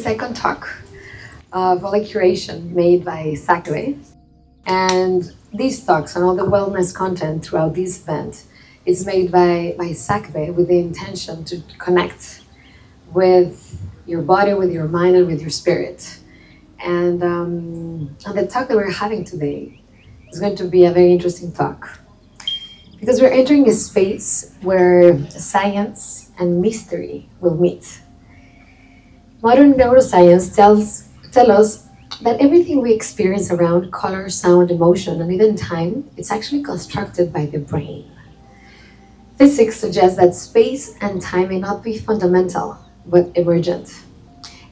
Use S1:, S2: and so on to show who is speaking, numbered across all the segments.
S1: second talk of a curation made by Sakwe. And these talks and all the wellness content throughout this event is made by Sakwe with the intention to connect with your body, with your mind, and with your spirit. And the talk that we're having today is going to be a very interesting talk, because we're entering a space where science and mystery will meet. Modern neuroscience tells us that everything we experience around color, sound, emotion, and even time, it's actually constructed by the brain. Physics suggests that space and time may not be fundamental, but emergent.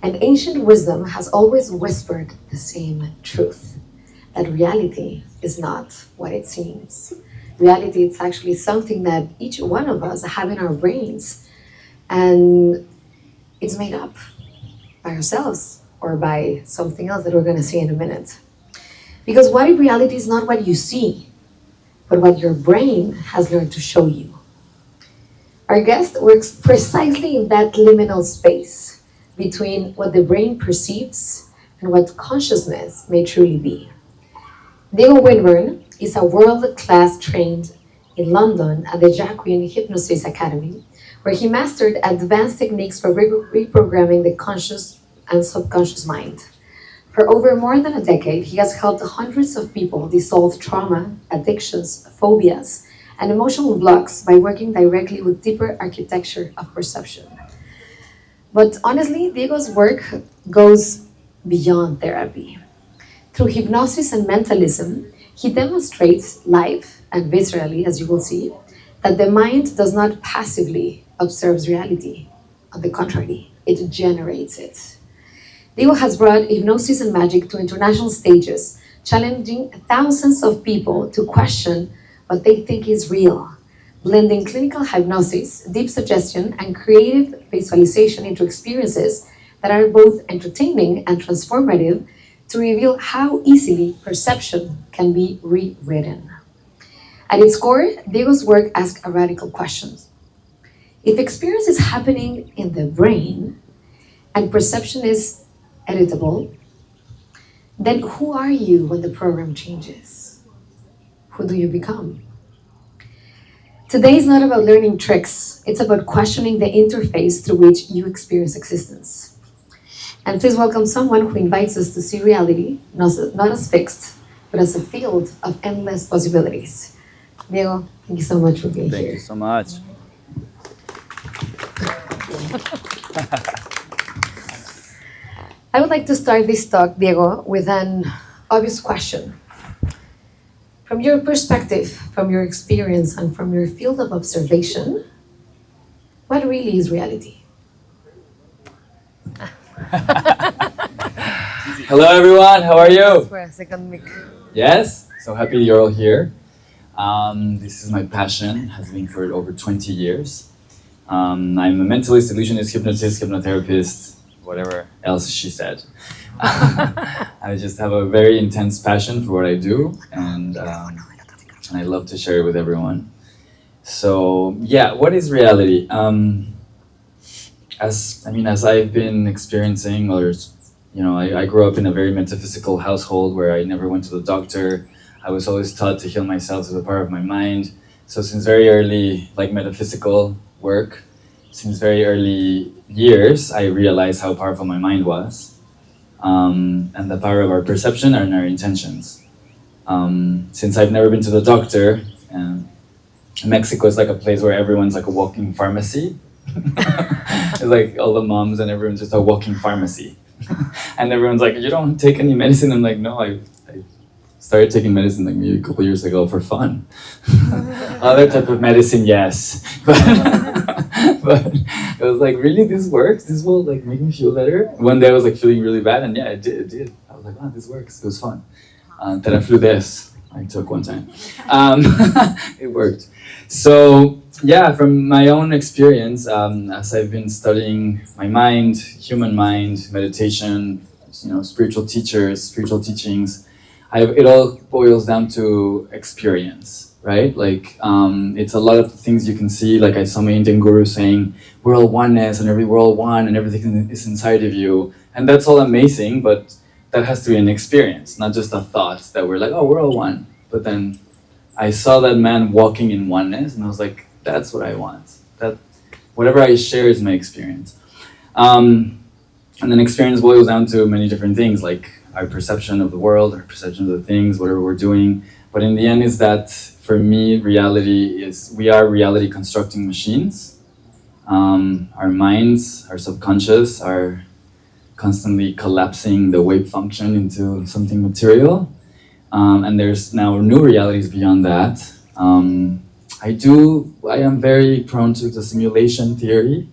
S1: And ancient wisdom has always whispered the same truth, that reality is not what it seems. Reality is actually something that each one of us have in our brains, and it's made up by ourselves or by something else that we're going to see in a minute. Because what if reality is not what you see, but what your brain has learned to show you? Our guest works precisely in that liminal space between what the brain perceives and what consciousness may truly be. Diego Winburn is a world-class trained in London at the Hypnosis Academy, where he mastered advanced techniques for reprogramming the conscious and subconscious mind. For over more than a decade, he has helped hundreds of people dissolve trauma, addictions, phobias, and emotional blocks by working directly with deeper architecture of perception. But honestly, Diego's work goes beyond therapy. Through hypnosis and mentalism, he demonstrates live and viscerally, as you will see, that the mind does not passively observe reality. On the contrary, it generates it. Diego has brought hypnosis and magic to international stages, challenging thousands of people to question what they think is real, blending clinical hypnosis, deep suggestion, and creative visualization into experiences that are both entertaining and transformative to reveal how easily perception can be rewritten. At its core, Diego's work asks a radical question. If experience is happening in the brain and perception is editable, then who are you when the program changes? Who do you become? Today is not about learning tricks. It's about questioning the interface through which you experience existence. And please welcome someone who invites us to see reality, not as fixed, but as a field of endless possibilities. Diego, thank you so much for being here.
S2: Thank you so much.
S1: I would like to start this talk, Diego, with an obvious question. From your perspective, from your experience, and from your field of observation, what really is reality?
S2: Hello everyone, how are you?
S1: For a second mic.
S2: Yes, so happy you're all here. This is my passion, has been for over 20 years. I'm a mentalist, illusionist, hypnotist, hypnotherapist, whatever else she said. I just have a very intense passion for what I do, and I love to share it with everyone. So yeah, what is reality? As I've been experiencing, or I grew up in a very metaphysical household where I never went to the doctor. I was always taught to heal myself through the power of my mind. So since very early, like metaphysical work, since very early years, I realized how powerful my mind was. And the power of our perception and our intentions. Since I've never been to the doctor, Mexico is like a place where everyone's like a walking pharmacy. It's like all the moms and everyone's just a walking pharmacy. And everyone's like, you don't take any medicine? I'm like, no, I started taking medicine like maybe a couple years ago for fun. Other type of medicine, yes. But I was like, really, this works? This will like make me feel better? One day I was like feeling really bad, and yeah, it did. I was like, wow, this works, it was fun. Terafludes, I took one time. It worked. So yeah, from my own experience, as I've been studying my mind, human mind, meditation, spiritual teachers, spiritual teachings, it all boils down to experience. right? Like, it's a lot of things you can see. Like, I saw my Indian guru saying, we're all oneness, and we're all one, and everything is inside of you. And that's all amazing, but that has to be an experience, not just a thought that we're like, oh, we're all one. But then I saw that man walking in oneness, and I was like, that's what I want. That whatever I share is my experience. And then experience boils down to many different things, like our perception of the world, our perception of the things, whatever we're doing. But in the end is that, for me, reality is, we are reality constructing machines. Our minds, our subconscious are constantly collapsing the wave function into something material. And there's now new realities beyond that. I am very prone to the simulation theory,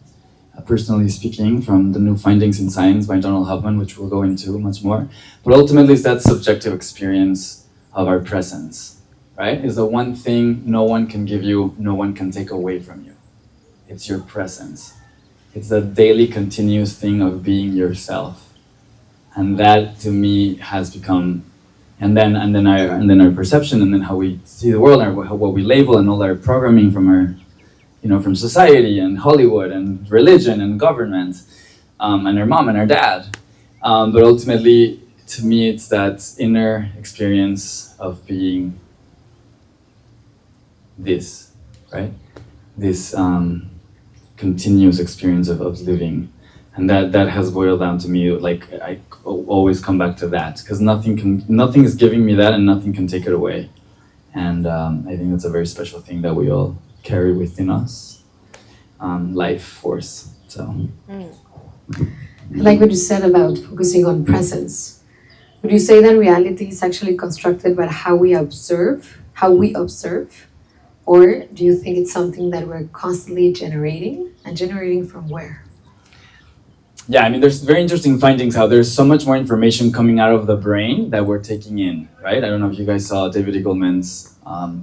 S2: personally speaking, from the new findings in science by Donald Hoffman, which we'll go into much more. But ultimately, it's that subjective experience of our presence, right? Is the one thing no one can give you, no one can take away from you. It's your presence. It's the daily continuous thing of being yourself. And that, to me, has become, and then our perception, and then how we see the world, and what we label, and all our programming from our, from society and Hollywood and religion and government, and our mom and our dad. But ultimately, to me, it's that inner experience of being this, right? This continuous experience of living. And that has boiled down to me, like, I always come back to that, because nothing is giving me that, and nothing can take it away. And I think that's a very special thing that we all carry within us, life force. So,
S1: I like what you said about focusing on presence. Would you say that reality is actually constructed by how we observe, or do you think it's something that we're constantly generating, and generating from where?
S2: Yeah, I mean, there's very interesting findings how there's so much more information coming out of the brain that we're taking in, right? I don't know if you guys saw David Eagleman's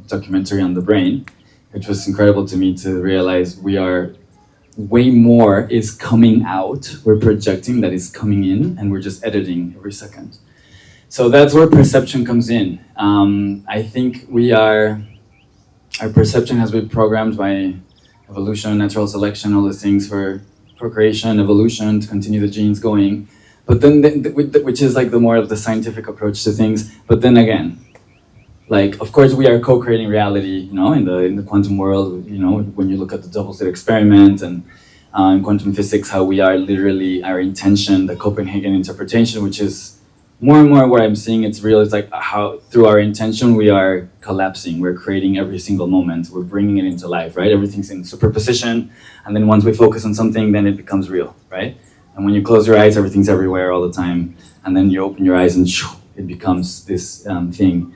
S2: documentary on the brain, which was incredible to me to realize we are way more is coming out. We're projecting that is coming in, and we're just editing every second. So that's where perception comes in. I think our perception has been programmed by evolution, natural selection, all these things for procreation, evolution, to continue the genes going. But then, which is like the more of the scientific approach to things. But then again, like, of course, we are co-creating reality, in the quantum world, when you look at the double-slit experiment, and in quantum physics, how we are literally, our intention, the Copenhagen interpretation, which is more and more what I'm seeing, it's real. It's like how through our intention, we are collapsing. We're creating every single moment. We're bringing it into life, right? Everything's in superposition. And then once we focus on something, then it becomes real, right? And when you close your eyes, everything's everywhere all the time. And then you open your eyes and it becomes this thing,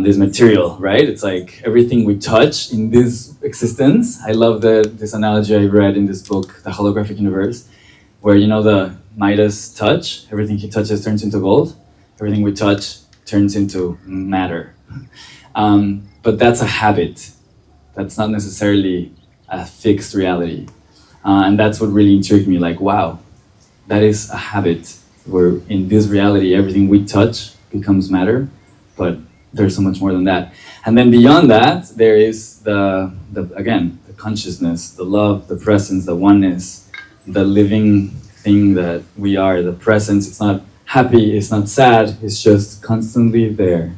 S2: this material, right? It's like everything we touch in this existence. I love this analogy I read in this book, The Holographic Universe, where, the Midas touch, everything he touches turns into gold. Everything we touch turns into matter. But that's a habit. That's not necessarily a fixed reality. And that's what really intrigued me, like, wow, that is a habit where in this reality, everything we touch becomes matter, but there's so much more than that. And then beyond that, there is the consciousness, the love, the presence, the oneness, the living thing that we are, the presence. It's not happy, it's not sad, it's just constantly there.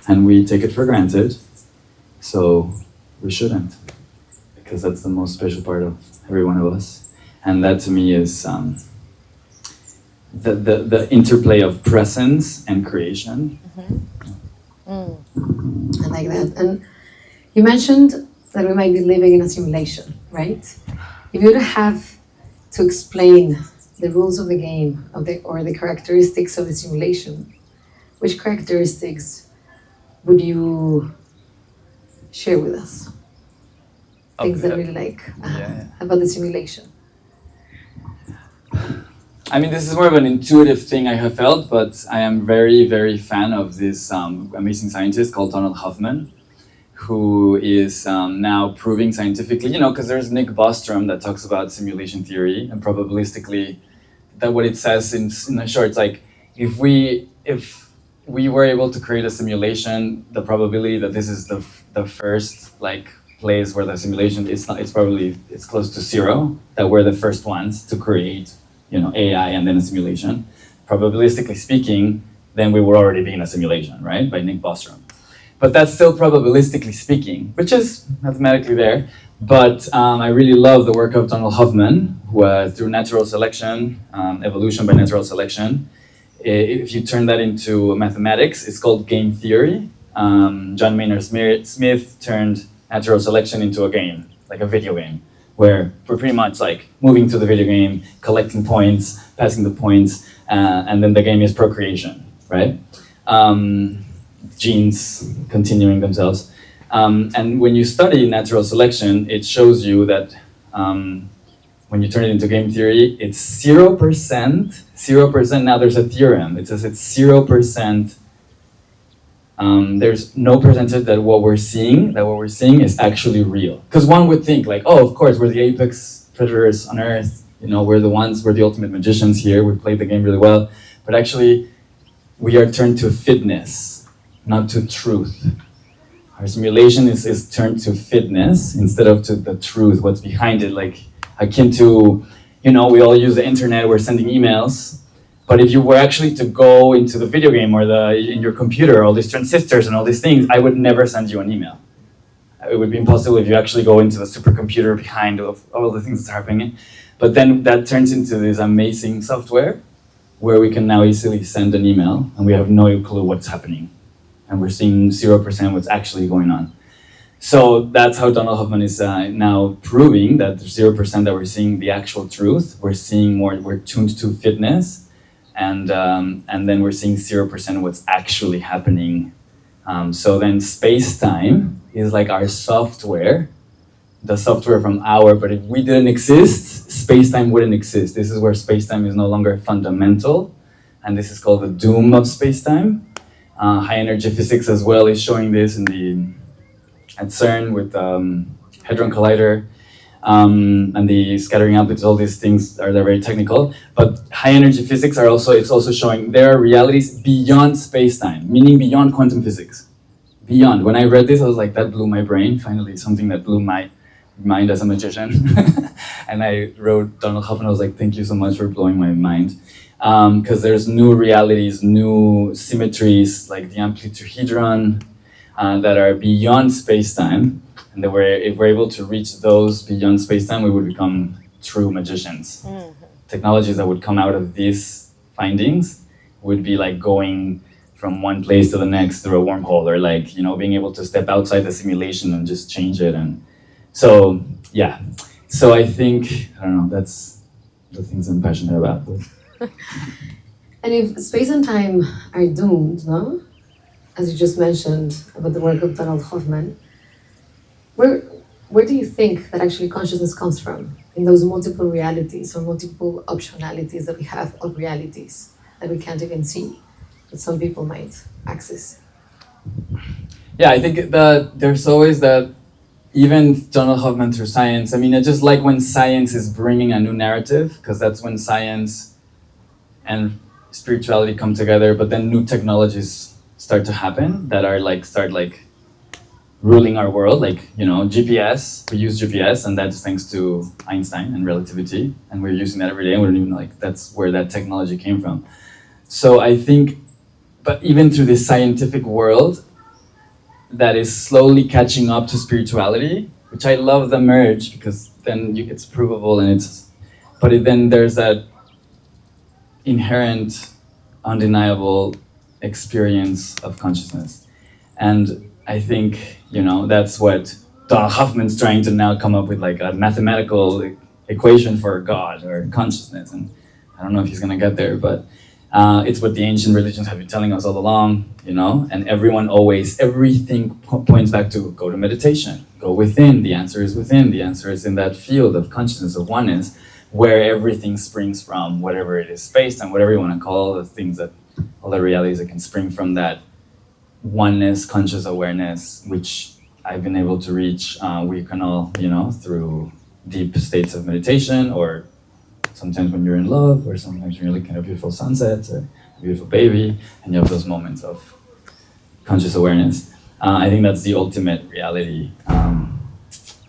S2: And we take it for granted, so we shouldn't, because that's the most special part of every one of us. And that, to me, is the interplay of presence and creation.
S1: I like that. And you mentioned that we might be living in a simulation, right? If you would have to explain the rules of the game, or the characteristics of the simulation, which characteristics would you share with us? Things that you really like about the simulation.
S2: I mean, this is more of an intuitive thing I have felt, but I am very, very fan of this amazing scientist called Donald Hoffman, who is now proving scientifically, because there's Nick Bostrom that talks about simulation theory, and probabilistically, that what it says in a short, it's like, if we were able to create a simulation. The probability that this is the first like place where the simulation it's close to zero. That we're the first ones to create, AI and then a simulation. Probabilistically speaking, then we would already be in a simulation, right? By Nick Bostrom. But that's still probabilistically speaking, which is mathematically there. But I really love the work of Donald Hoffman, who through natural selection, evolution by natural selection. If you turn that into mathematics, it's called game theory. John Maynard Smith turned natural selection into a game, like a video game, where we're pretty much like moving through the video game, collecting points, passing the points, and then the game is procreation, right? Genes continuing themselves. And when you study natural selection, it shows you that when you turn it into game theory, it's 0%. 0%. Now there's a theorem. It says it's 0%. There's no percentage that what we're seeing is actually real. Because one would think like, oh, of course, we're the apex predators on Earth. We're the ultimate magicians here. We've played the game really well. But actually, we are turned to fitness, not to truth. Our simulation is turned to fitness instead of to the truth, what's behind it, like akin to, we all use the internet, we're sending emails, but if you were actually to go into the video game or in your computer, all these transistors and all these things, I would never send you an email. It would be impossible if you actually go into the supercomputer behind all the things that's happening. But then that turns into this amazing software where we can now easily send an email and we have no clue what's happening. And we're seeing 0% what's actually going on. So that's how Donald Hoffman is now proving that the 0% that we're seeing the actual truth. We're seeing more, we're tuned to fitness, and then we're seeing 0% what's actually happening. So then space-time is like our software, the software from but if we didn't exist, space-time wouldn't exist. This is where space-time is no longer fundamental, and this is called the doom of space-time. High energy physics as well is showing this at CERN with Hadron Collider and the scattering amplitudes. All these things they're very technical, but high energy physics it's also showing there are realities beyond space-time, meaning beyond quantum physics. Beyond. When I read this, I was like, that blew my brain. Finally, something that blew my mind as a magician. And I wrote Donald Hoffman. I was like, thank you so much for blowing my mind. Because there's new realities, new symmetries, like the amplituhedron, that are beyond space-time. And that if we're able to reach those beyond space-time, we would become true magicians. Mm-hmm. Technologies that would come out of these findings would be like going from one place to the next through a wormhole, or like, being able to step outside the simulation and just change it. And so, yeah. So I think, I don't know, that's the things I'm passionate about.
S1: And if space and time are doomed, no? As you just mentioned about the work of Donald Hoffman, where do you think that actually consciousness comes from? In those multiple realities or multiple optionalities that we have of realities that we can't even see, that some people might access?
S2: Yeah, I think that there's always that, even Donald Hoffman through science, I mean, it's just like when science is bringing a new narrative, because that's when science and spirituality come together, but then new technologies start to happen that are start ruling our world, GPS, we use GPS, and that's thanks to Einstein and relativity, and we're using that every day, and we don't even know, that's where that technology came from. So I think, but even through this scientific world that is slowly catching up to spirituality, which I love the merge, because then it's provable, and then there's that inherent, undeniable experience of consciousness. And I think, that's what Donald Hoffman's trying to now come up with, like a mathematical equation for God or consciousness. And I don't know if he's gonna get there, but it's what the ancient religions have been telling us all along, and everything points back to go to meditation, go within. The answer is within. The answer is in that field of consciousness, of oneness, where everything springs from, whatever it is, space and whatever you want to call the things all the realities that can spring from that oneness, conscious awareness, which I've been able to reach. We can all, through deep states of meditation, or sometimes when you're in love, or sometimes when you're looking at a beautiful sunset, or beautiful baby, and you have those moments of conscious awareness. I think that's the ultimate reality,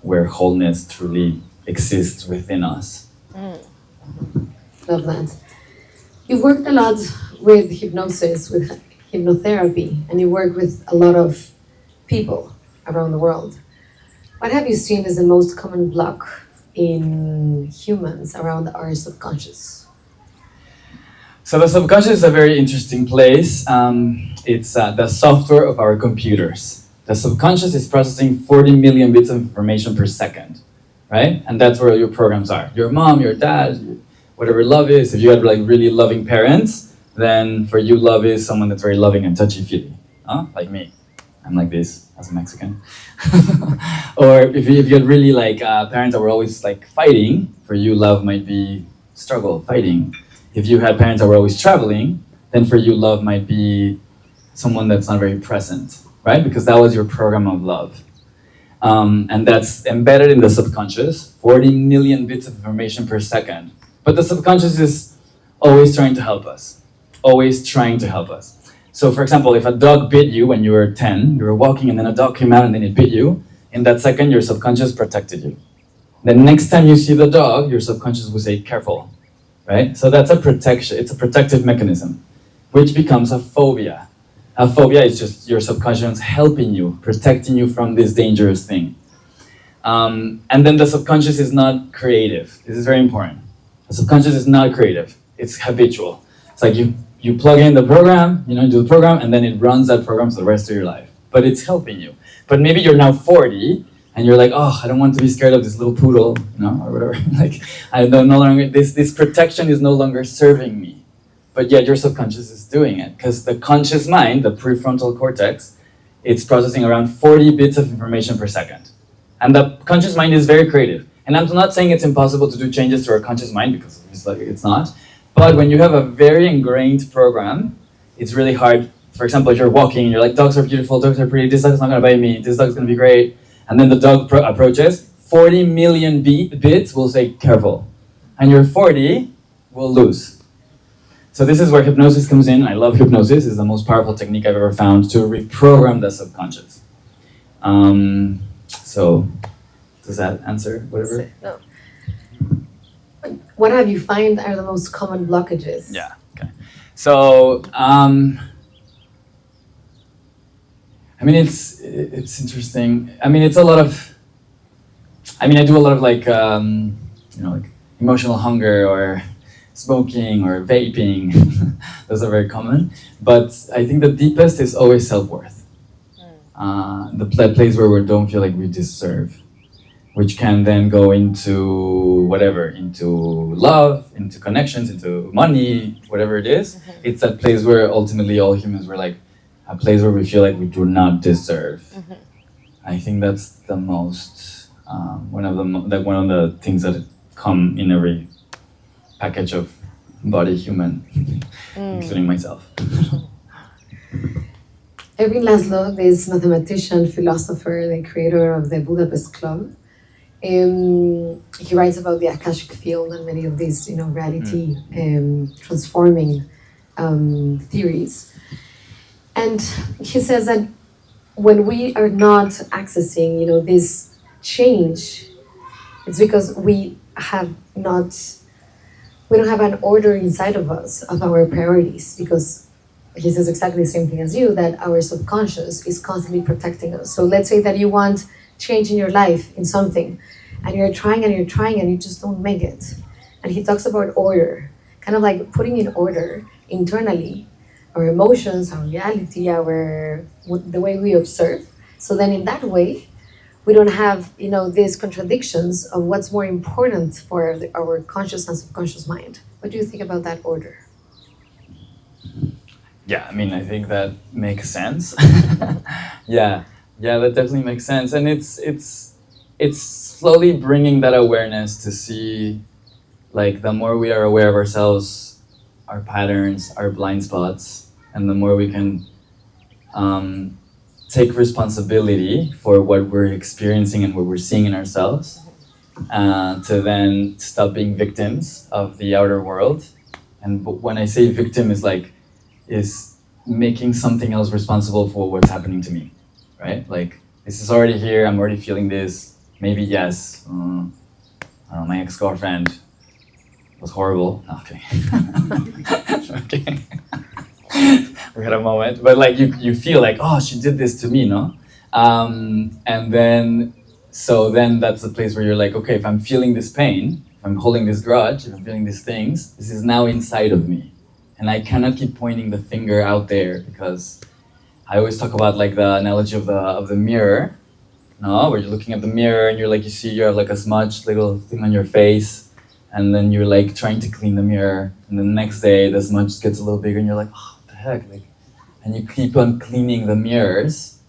S2: where wholeness truly exists within us.
S1: Love that. You've worked a lot with hypnosis, with hypnotherapy, and you work with a lot of people around the world. What have you seen as the most common block in humans around our subconscious?
S2: So the subconscious is a very interesting place. It's the software of our computers. The subconscious is processing 40 million bits of information per second, right? And that's where your programs are. Your mom, your dad, whatever love is. If you had like really loving parents, then for you love is someone that's very loving and touchy-feely, like me. I'm like this as a Mexican. Or if you had really like parents that were always like fighting, for you love might be struggle, fighting. If you had parents that were always traveling, then for you love might be someone that's not very present, right? Because that was your program of love. And that's embedded in the subconscious, 40 million bits of information per second. But the subconscious is always trying to help us, always trying to help us. So for example, if a dog bit you when you were 10, you were walking and then a dog came out and then it bit you, in that second your subconscious protected you. The next time you see the dog, your subconscious will say, careful, right? So that's a protection, it's a protective mechanism, which becomes a phobia. A phobia is just your subconscious helping you, protecting you from this dangerous thing. And then the subconscious is not creative. This is very important. The subconscious is not creative, it's habitual. It's like you plug in the program, do the program, and then it runs that program for the rest of your life. But it's helping you. But maybe you're now 40, and you're like, oh, I don't want to be scared of this little poodle, or whatever. Like, I don't no longer, this protection is no longer serving me. But yet your subconscious is doing it, because the conscious mind, the prefrontal cortex, it's processing around 40 bits of information per second. And the conscious mind is very creative. And I'm not saying it's impossible to do changes to our conscious mind, because it's not. But when you have a very ingrained program, it's really hard. For example, if you're walking, you're like, dogs are beautiful, dogs are pretty, this dog's not gonna bite me, this dog's gonna be great. And then the dog approaches, 40 million bits will say, careful. And your 40 will lose. So this is where hypnosis comes in. I love hypnosis. It's the most powerful technique I've ever found to reprogram the subconscious. So does that answer whatever?
S1: No. What have you find are the most common blockages?
S2: Yeah, okay. So, it's interesting. It's a lot of, I do a lot of like emotional hunger or smoking or vaping. Those are very common. But I think the deepest is always self-worth. The place where we don't feel like we deserve, which can then go into whatever, into love, into connections, into money, whatever it is. It's that place where ultimately all humans were like, a place where we feel like we do not deserve. I think that's the most, one of the things that come in every package of body human, including myself.
S1: Erwin Laszlo, this mathematician, philosopher, the creator of the Budapest Club, he writes about the Akashic field and many of these, reality transforming theories. And he says that when we are not accessing, this change, it's because we don't have an order inside of us of our priorities, because he says exactly the same thing as you, that our subconscious is constantly protecting us. So let's say that you want change in your life in something, and you're trying and you just don't make it. And he talks about order, kind of like putting in order internally our emotions, our reality, the way we observe. So then in that way, we don't have, these contradictions of what's more important for our conscious and subconscious mind. What do you think about that order?
S2: Yeah, I think that makes sense. Yeah, that definitely makes sense. And it's slowly bringing that awareness to see, like, the more we are aware of ourselves, our patterns, our blind spots, and the more we can take responsibility for what we're experiencing and what we're seeing in ourselves, to then stop being victims of the outer world. And when I say victim, is like is making something else responsible for what's happening to me, right? Like, this is already here, I'm already feeling this. Maybe yes, I don't know, my ex-girlfriend was horrible. No, okay. Okay. We had a moment, but like you feel like, oh, she did this to me, no? And then, so then that's the place where you're like, okay, if I'm feeling this pain, if I'm holding this grudge, if I'm feeling these things, this is now inside of me. And I cannot keep pointing the finger out there, because I always talk about like the analogy of the mirror, no? Where you're looking at the mirror and you're like, you see you have like a smudge little thing on your face, and then you're like trying to clean the mirror, and the next day the smudge gets a little bigger and you're like, oh, what the heck? Like, and you keep on cleaning the mirrors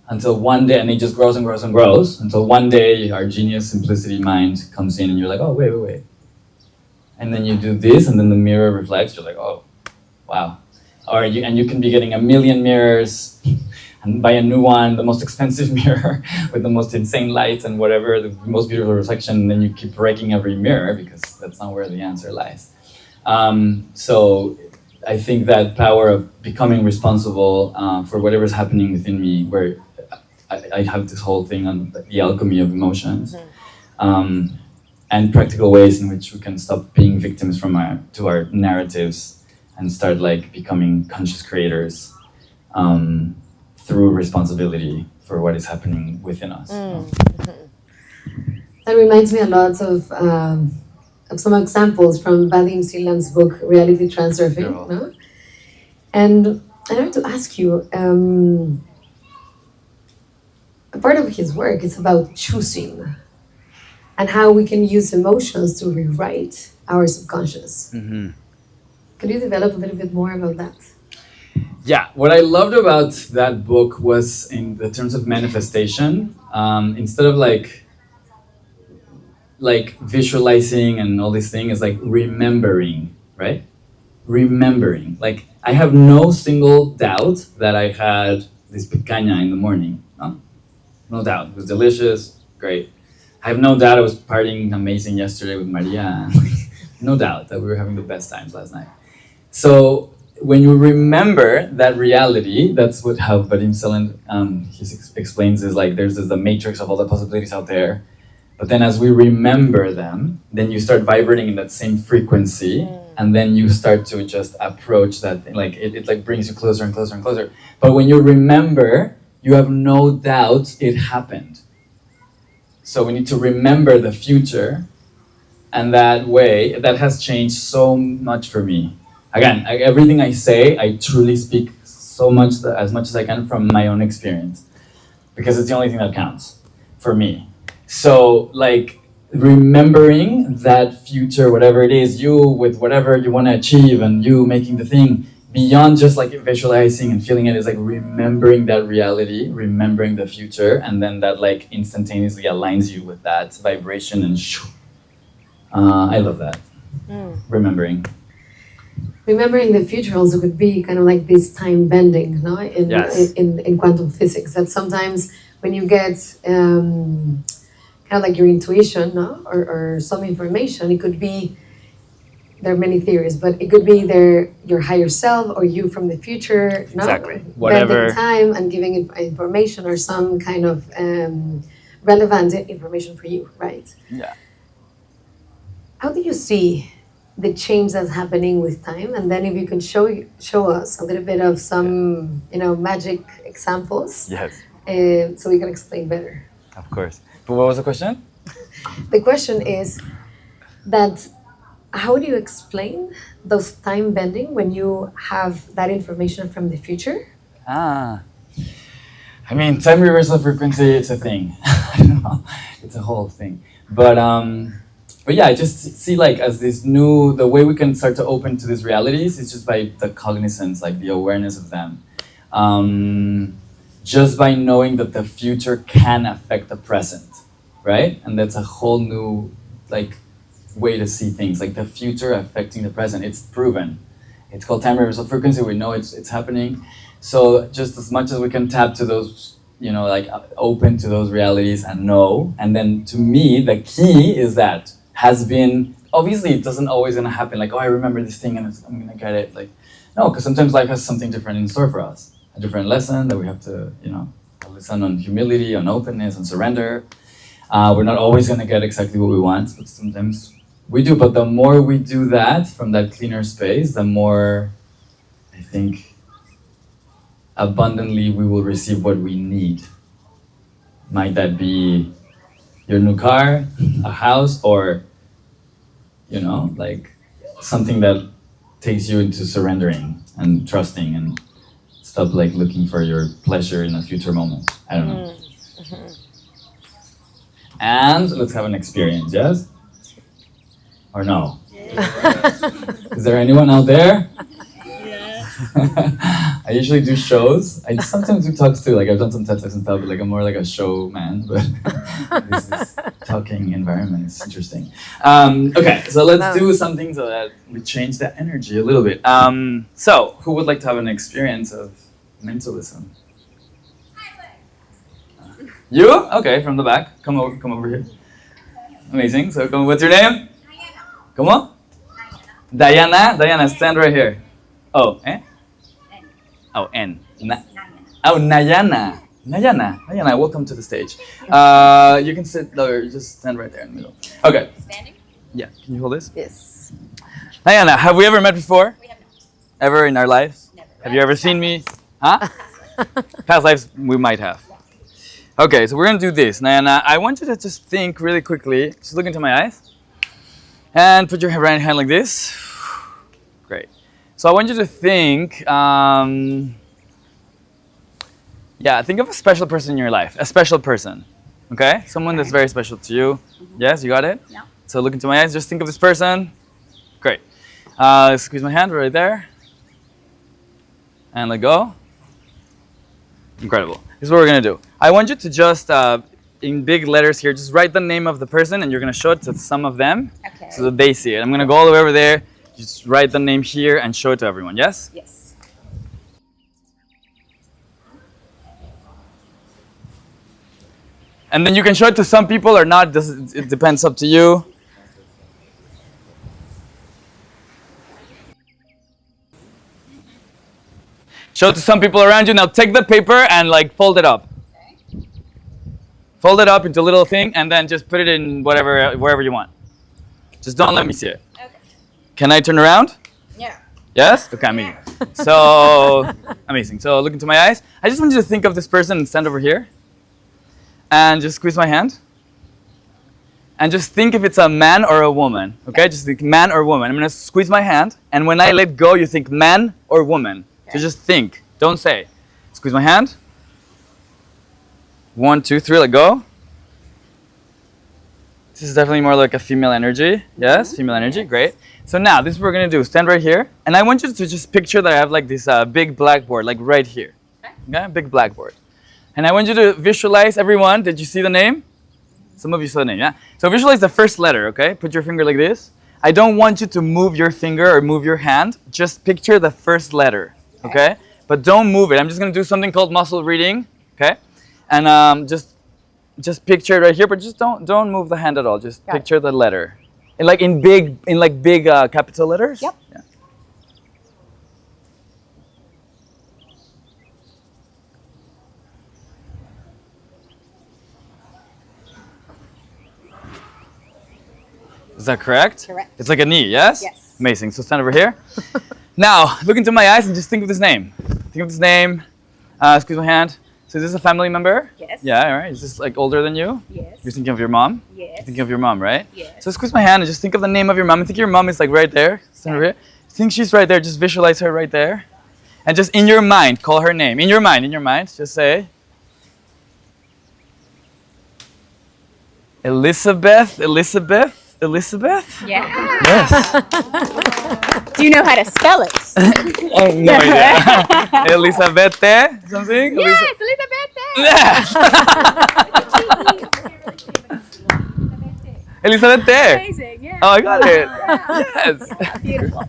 S2: until one day, and it just grows and grows and grows, until one day our genius simplicity mind comes in and you're like, oh, wait. And then you do this, and then the mirror reflects, you're like, oh, wow. And you can be getting 1 million mirrors and buy a new one, the most expensive mirror with the most insane lights and whatever, the most beautiful reflection, and then you keep breaking every mirror, because that's not where the answer lies. So I think that power of becoming responsible for whatever's happening within me, where I have this whole thing on the alchemy of emotions, and practical ways in which we can stop being victims to our narratives and start like becoming conscious creators through responsibility for what is happening within us.
S1: That reminds me a lot of some examples from Vadim Silan's book, Reality Transurfing.
S2: Yeah.
S1: No? And I wanted to ask you, a part of his work is about choosing and how we can use emotions to rewrite our subconscious. Could you develop a little bit more about that?
S2: Yeah, what I loved about that book was in the terms of manifestation, instead of like visualizing and all these things, is like remembering, right? Remembering. Like, I have no single doubt that I had this picanha in the morning. No doubt. It was delicious, great. I have no doubt I was partying amazing yesterday with Marion. No doubt that we were having the best times last night. So when you remember that reality, that's what how Vadim Silan explains, is like there's the matrix of all the possibilities out there. But then as we remember them, then you start vibrating in that same frequency, and then you start to just approach that thing. Like it like brings you closer and closer and closer. But when you remember, you have no doubt it happened. So we need to remember the future, and that way, that has changed so much for me. Again, everything I say, I truly speak so much, as much as I can from my own experience, because it's the only thing that counts for me. So like remembering that future, whatever it is, you with whatever you want to achieve and you making the thing, beyond just like visualizing and feeling it, is like remembering that reality, remembering the future, and then that like instantaneously aligns you with that vibration and I love that. Remembering the future also could be kind of like this time bending, no? In quantum physics, that sometimes when you get kind of like your intuition, no? or some information, it could be, there are many theories, but it could be your higher self or you from the future, no? Exactly. Whatever.
S1: Bending time and giving information or some kind of relevant information for you, right?
S2: Yeah.
S1: How do you see the change that's happening with time? And then if you can show us a little bit of some, magic examples.
S2: Yes.
S1: So we can explain better.
S2: Of course. But what was the question?
S1: The question is that how do you explain those time bending when you have that information from the future?
S2: I mean, time reversal frequency, it's a thing. I don't know. It's a whole thing. But yeah, I just see like as this new, the way we can start to open to these realities is just by the cognizance, like the awareness of them. Just by knowing that the future can affect the present, right? And that's a whole new like way to see things, like the future affecting the present. It's proven. It's called time reversal frequency. We know it's happening. So just as much as we can tap to those, like open to those realities and know. And then to me, the key is that has been, obviously it doesn't always gonna happen like, oh, I remember this thing and I'm gonna get it. Like, No, because sometimes life has something different in store for us. A different lesson that we have to, a lesson on humility, on openness, on surrender. We're not always going to get exactly what we want, but sometimes we do. But the more we do that from that cleaner space, the more, I think, abundantly we will receive what we need. Might that be your new car, a house, or, like something that takes you into surrendering and trusting and stop like looking for your pleasure in a future moment. I don't know.
S3: Mm-hmm.
S2: And let's have an experience, yes? Or no?
S3: Yeah.
S2: Is there anyone out there?
S3: Yeah.
S2: I usually do shows. I sometimes do talks too. Like I've done some TED Talks and stuff, but like I'm more like a showman. But this talking environment is interesting. Okay, so let's do something so that we change the energy a little bit. So who would like to have an experience of mentalism? You? Okay, from the back. Come over here. Amazing. So what's your name? Come on. Diana, stand right here. Oh, eh? Oh, N. Nayana. Nayana, welcome to the stage. You can sit or just stand right there in the middle. Okay.
S3: Standing?
S2: Yeah, can you hold this?
S1: Yes.
S2: Nayana, have we ever met before?
S3: We have not.
S2: Ever in our lives?
S3: Never.
S2: Have you ever seen me? Huh? Past lives, we might have. Okay, so we're gonna do this. Nayana, I want you to just think really quickly. Just look into my eyes. And put your right hand like this. Great. So I want you to think, think of a special person in your life. A special person, okay? Someone that's very special to you. Mm-hmm. Yes, you got it?
S3: Yeah.
S2: So look into my eyes, just think of this person. Great. Squeeze my hand right there. And let go. Incredible. This is what we're gonna do. I want you to just, in big letters here, just write the name of the person and you're gonna show it to some of them.
S3: Okay.
S2: So that they see it. I'm gonna go all the way over there. Just write the name here and show it to everyone, yes?
S3: Yes.
S2: And then you can show it to some people or not, it depends, up to you. Show it to some people around you. Now take the paper and like fold it up.
S3: Okay.
S2: Fold it up into a little thing and then just put it in wherever you want. Just don't let me see it.
S3: Okay.
S2: Can I turn around?
S3: Yeah.
S2: Yes? Okay, amazing. So, amazing. So look into my eyes. I just want you to think of this person and stand over here. And just squeeze my hand. And just think if it's a man or a woman. Okay? Just think man or woman. I'm going to squeeze my hand. And when I let go, you think man or woman.
S3: Okay.
S2: So just think. Don't say. Squeeze my hand. 1, 2, 3, let go. This is definitely more like a female energy. Yes, female energy, great. So now, this is what we're gonna do. Stand right here, and I want you to just picture that I have like this big blackboard, like right here. Okay, big blackboard. And I want you to visualize, everyone, did you see the name? Some of you saw the name, yeah? So visualize the first letter, okay? Put your finger like this. I don't want you to move your finger or move your hand. Just picture the first letter, okay? But don't move it. I'm just gonna do something called muscle reading, okay? And just picture it right here, but just don't move the hand at all. Just picture the letter, in big capital letters.
S3: Yep.
S2: Yeah. Is that correct?
S3: Correct.
S2: It's like a knee, yes?
S3: Yes.
S2: Amazing. So stand over here. Now look into my eyes and just think of this name. Think of this name. Squeeze my hand. So is this a family member?
S3: Yes.
S2: Yeah, all right. Is this like older than you?
S3: Yes.
S2: You're thinking of your mom?
S3: Yes.
S2: You're thinking of your mom, right?
S3: Yes.
S2: So squeeze my hand and just think of the name of your mom. I think your mom is like right there. Stand over here. Think she's right there. Just visualize her right there. And just in your mind, call her name. In your mind, just say, Elizabeth.
S3: Yeah.
S2: Yes.
S3: Do you know how to spell it?
S2: Oh, no idea. Elizabeth, something?
S3: Yes, Elizabeth.
S2: Elizabeth.
S3: Amazing. Yeah.
S2: Oh, I got it.
S3: Yeah.
S2: Yes.
S3: Beautiful.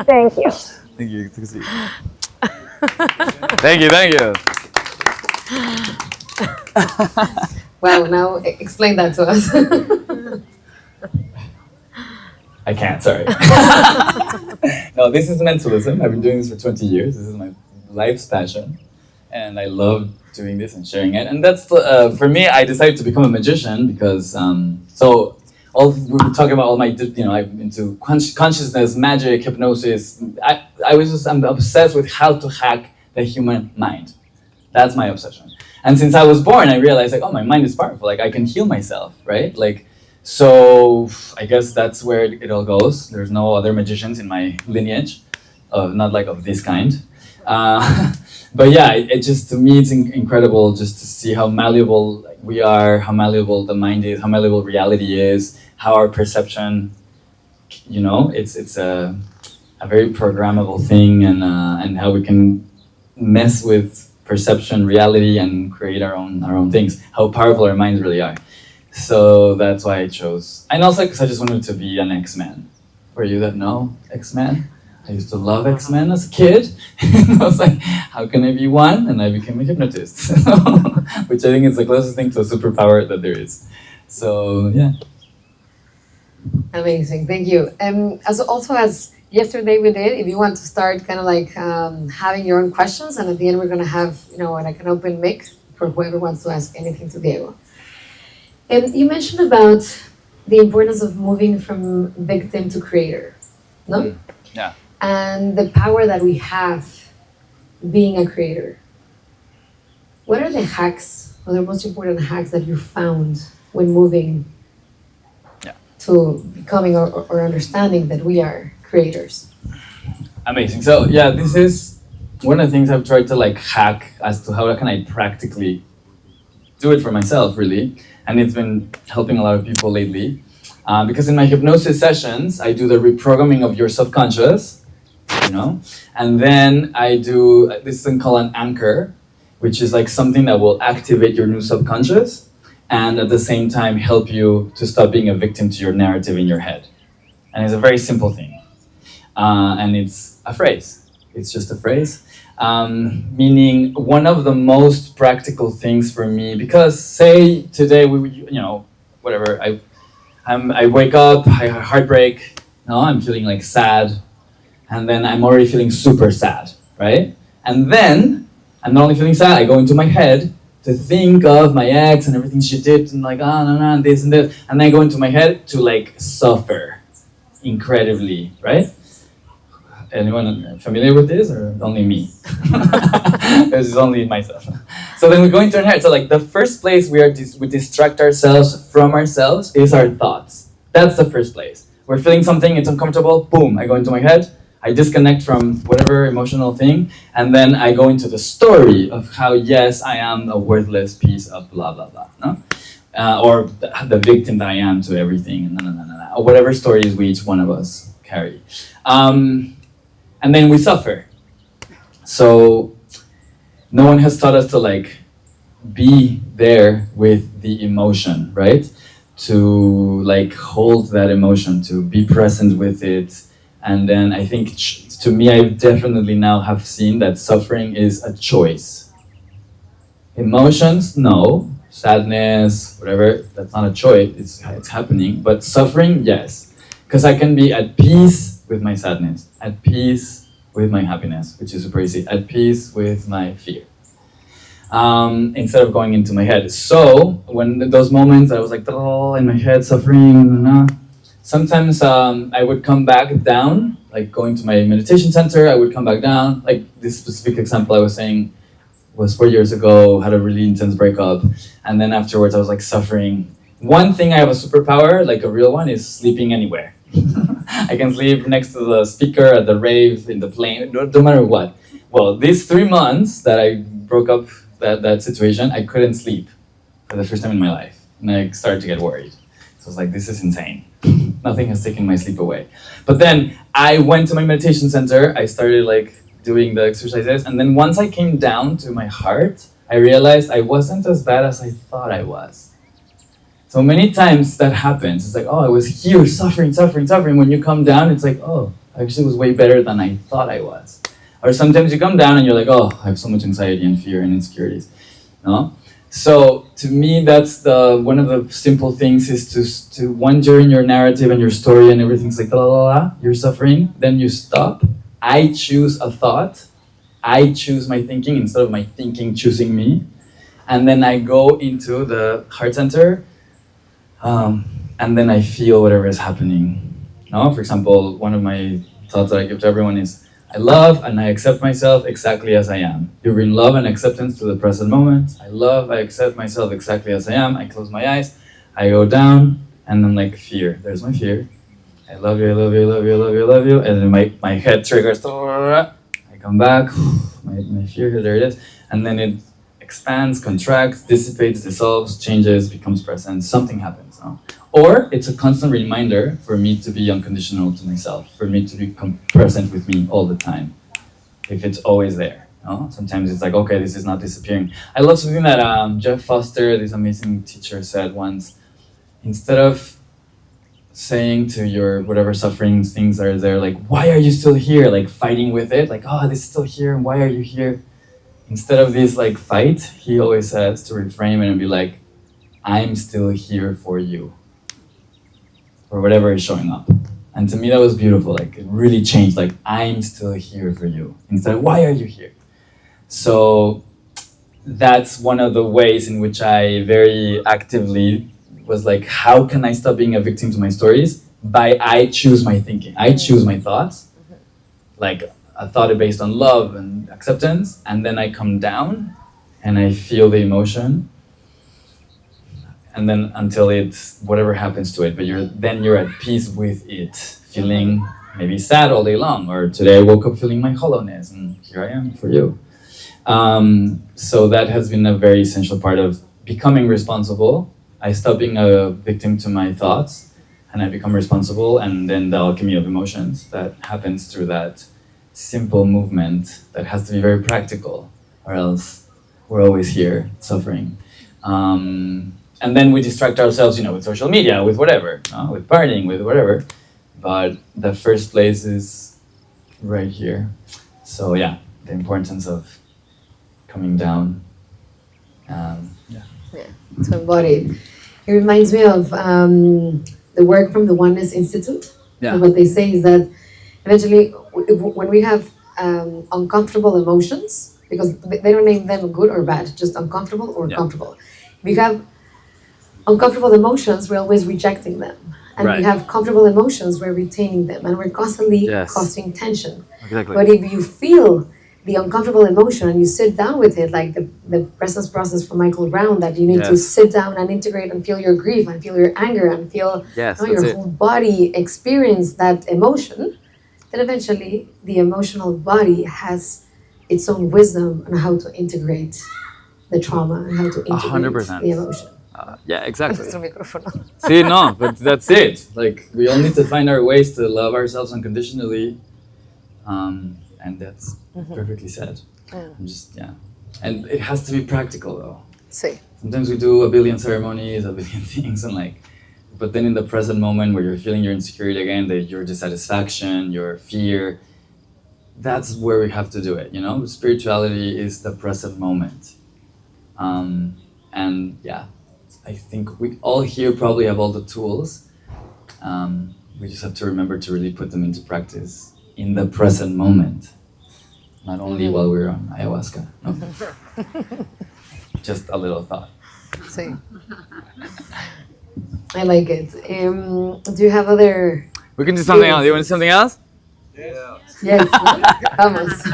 S3: Thank you.
S2: Thank you. Take a seat. Thank you.
S1: Well, now explain that to us.
S2: I can't, sorry. No, this is mentalism. I've been doing this for 20 years. This is my life's passion. And I love doing this and sharing it. And that's, for me, I decided to become a magician because, we were talking about all my, I'm into consciousness, magic, hypnosis. I'm obsessed with how to hack the human mind. That's my obsession. And since I was born, I realized like, oh, my mind is powerful. Like I can heal myself, right? Like, so I guess that's where it all goes. There's no other magicians in my lineage, not like of this kind. But yeah, it just, to me, it's incredible just to see how malleable we are, how malleable the mind is, how malleable reality is, how our perception, it's a very programmable thing, and how we can mess with perception, reality, and create our own things. How powerful our minds really are. So that's why I chose, and also because I just wanted to be an X-Men. For you that know X-Men, I used to love X-Men as a kid. I was like, how can I be one? And I became a hypnotist, which I think is the closest thing to a superpower that there is. So yeah.
S1: Amazing, thank you. As yesterday we did, if you want to start kind of like having your own questions, and at the end we're going to have like an open mic for whoever wants to ask anything to Diego. And you mentioned about the importance of moving from victim to creator, no?
S2: Yeah.
S1: And the power that we have being a creator. What are the hacks, or the most important hacks that you found when moving to becoming or understanding that we are creators?
S2: Amazing. So yeah, this is one of the things I've tried to like hack as to how can I practically do it for myself, really. And it's been helping a lot of people lately. Because in my hypnosis sessions, I do the reprogramming of your subconscious, and then I do this thing called an anchor, which is like something that will activate your new subconscious and at the same time help you to stop being a victim to your narrative in your head. And it's a very simple thing. And it's a phrase. It's just a phrase. Meaning one of the most practical things for me, because say today, whatever, I wake up, I have heartbreak, I'm feeling like sad, and then I'm already feeling super sad, right? And then I'm not only feeling sad, I go into my head to think of my ex and everything she did, and like, no, this and this, and then I go into my head to like suffer incredibly, right? Anyone familiar with this, or only me? This is only myself. So then we go into our head. So like the first place we distract ourselves from ourselves is our thoughts. That's the first place. We're feeling something, it's uncomfortable, boom, I go into my head, I disconnect from whatever emotional thing, and then I go into the story of how, yes, I am a worthless piece of blah, blah, blah, no? Or the victim that I am to everything, or whatever stories we each one of us carry. And then we suffer. So no one has taught us to like be there with the emotion, right? To like hold that emotion, to be present with it. And then I think to me, I definitely now have seen that suffering is a choice. Emotions, no. Sadness, whatever, that's not a choice, it's happening. But suffering, yes. Because I can be at peace with my sadness, at peace with my happiness, which is super easy, at peace with my fear, instead of going into my head. So when those moments I was like in my head suffering, sometimes I would come back down, like going to my meditation center, I would come back down. Like this specific example I was saying was 4 years ago, had a really intense breakup, and then afterwards I was like suffering. One thing I have a superpower, like a real one, is sleeping anywhere. I can sleep next to the speaker, at the rave, in the plane, no matter what. Well, these 3 months that I broke up that situation, I couldn't sleep for the first time in my life. And I started to get worried. So I was like, this is insane. Nothing has taken my sleep away. But then I went to my meditation center, I started like doing the exercises, and then once I came down to my heart, I realized I wasn't as bad as I thought I was. So many times that happens. It's like, oh, I was here suffering. When you come down, it's like, oh, I actually was way better than I thought I was. Or sometimes you come down and you're like, oh, I have so much anxiety and fear and insecurities. No? So to me, that's the one of the simple things is to once you're in your narrative and your story and everything's like la la la, you're suffering, then you stop. I choose a thought. I choose my thinking instead of my thinking choosing me. And then I go into the heart center, and then I feel whatever is happening. No? For example, one of my thoughts that I give to everyone is, I love and I accept myself exactly as I am. You bring love and acceptance to the present moment. I love, I accept myself exactly as I am. I close my eyes, I go down, and then like fear. There's my fear. I love you, I love you, I love you, I love you, I love you. And then my head triggers. I come back, my fear, there it is. And then it expands, contracts, dissipates, dissolves, changes, becomes present. Something happens. No? Or it's a constant reminder for me to be unconditional to myself, for me to become present with me all the time, if it's always there. No? Sometimes it's like, okay, this is not disappearing. I love something that Jeff Foster, this amazing teacher, said once. Instead of saying to your whatever suffering things are there, like, why are you still here? Like fighting with it, like, oh, this is still here, and why are you here? Instead of this like fight, he always says to reframe it and be like, I'm still here for you. Or whatever is showing up. And to me that was beautiful, like it really changed, like I'm still here for you, instead of why are you here? So that's one of the ways in which I very actively was like, how can I stop being a victim to my stories? By I choose my thinking, I choose my thoughts, like a thought based on love and acceptance, and then I come down and I feel the emotion. And then until it's whatever happens to it, but you're at peace with it, feeling maybe sad all day long, or today I woke up feeling my hollowness, and here I am for you. So that has been a very essential part of becoming responsible. I stop being a victim to my thoughts, and I become responsible, and then the alchemy of emotions that happens through that simple movement that has to be very practical, or else we're always here suffering. And then we distract ourselves, with social media, with whatever, with partying, with whatever. But the first place is right here. So yeah, the importance of coming down.
S1: To embody it. It reminds me of the work from the Oneness Institute.
S2: Yeah.
S1: And what they say is that eventually, when we have uncomfortable emotions, because they don't name them good or bad, just uncomfortable or comfortable. If you have uncomfortable emotions, we're always rejecting them. And we have comfortable emotions, we're retaining them. And we're constantly causing tension.
S2: Exactly.
S1: But if you feel the uncomfortable emotion and you sit down with it, like the presence process from Michael Brown, that you need to sit down and integrate and feel your grief and feel your anger and feel your whole body experience that emotion, then eventually the emotional body has its own wisdom on how to integrate the trauma and how to integrate
S2: 100%.
S1: the emotion.
S2: Yeah, exactly. See, no, but that's it. Like, we all need to find our ways to love ourselves unconditionally. And that's perfectly said. And it has to be practical, though. Sometimes we do a billion ceremonies, a billion things, and but then in the present moment where you're feeling your insecurity again, your dissatisfaction, your fear, that's where we have to do it, Spirituality is the present moment. And yeah, I think we all here probably have all the tools. We just have to remember to really put them into practice in the present moment, not only while we're on ayahuasca. No. Just a little thought.
S1: I like it. Do you have other?
S2: We can do something else. You want to do something else?
S1: Yes. Vamos.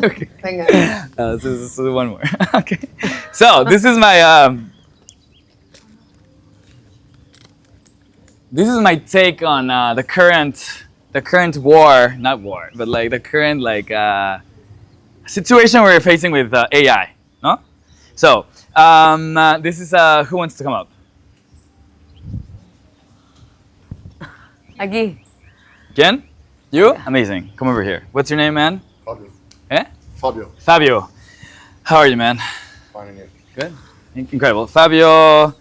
S2: Okay.
S1: Venga.
S2: Let's do one more. Okay. So this is my take on the current war, not war, but like the current situation we're facing with AI. No. So this is who wants to come up?
S3: Aquí.
S2: Jen? You? Amazing. Come over here. What's your name, man?
S4: Fabio.
S2: Eh?
S4: Fabio.
S2: Fabio. How are you, man?
S4: Fine and you.
S2: Good. Incredible. Fabio,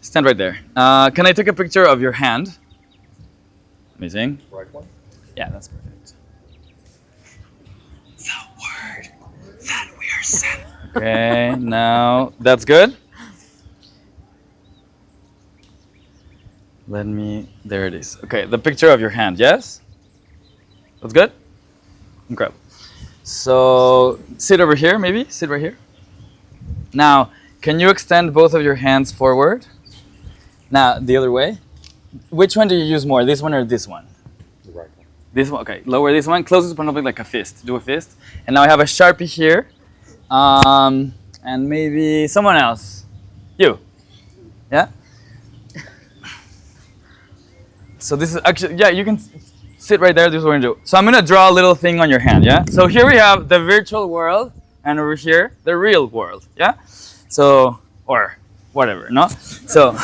S2: stand right there. Can I take a picture of your hand? Amazing.
S4: Right one?
S2: Yeah, that's perfect. The word that we are sent Okay, now that's good. There it is. Okay, the picture of your hand, yes? That's good? Incredible. So sit over here, maybe. Sit right here. Now, can you extend both of your hands forward? Now, the other way. Which one do you use more, this one or this one?
S4: The right one.
S2: This one, okay. Lower this one, close this one up like a fist. Do a fist. And now I have a Sharpie here. And maybe someone else. You. Yeah? So this is actually, yeah, you can sit right there. This is what we're gonna do. So I'm gonna draw a little thing on your hand, yeah? So here we have the virtual world, and over here, the real world, yeah? So, or whatever, no? So,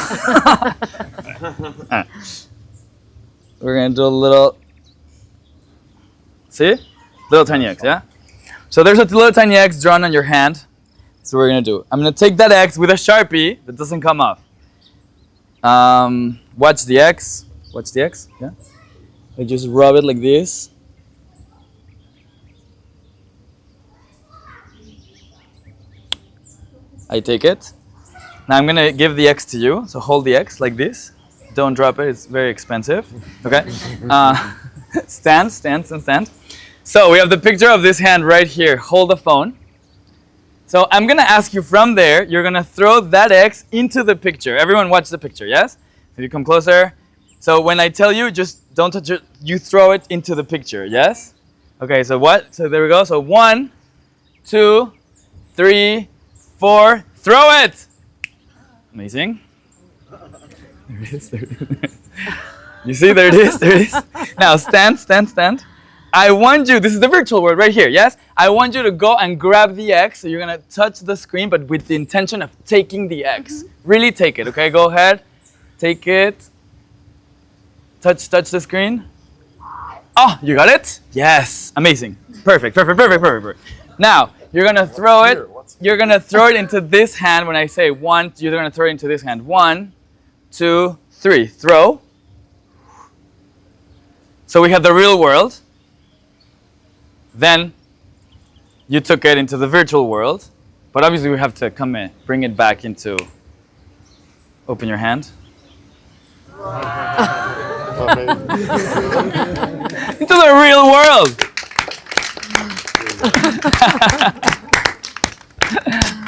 S2: we're gonna do a little, see? Little tiny X, yeah? So there's a little tiny X drawn on your hand. So we're gonna do, I'm gonna take that X with a Sharpie that doesn't come off. Watch the X. Watch the X, yeah? I just rub it like this. I take it. Now I'm gonna give the X to you. So hold the X like this. Don't drop it, it's very expensive. Okay? Stand. So we have the picture of this hand right here. Hold the phone. So I'm gonna ask you from there, you're gonna throw that X into the picture. Everyone watch the picture, yes? If you come closer. So when I tell you, just don't touch it, you throw it into the picture, yes? Okay, so what? So there we go. So 1, 2, 3, 4, throw it! Amazing. There it is. You see, there it is. Now stand. I want you, this is the virtual world right here, yes? I want you to go and grab the X. So you're gonna touch the screen, but with the intention of taking the X. Really take it, okay? Go ahead, take it. Touch the screen. Oh, you got it? Yes, amazing. Perfect. Now, you're gonna throw it. You're gonna throw it into this hand. When I say 1, you're gonna throw it into this hand. 1, 2, 3, throw. So we have the real world. Then you took it into the virtual world. But obviously we have to come in, bring it back into, open your hand. Into the real world.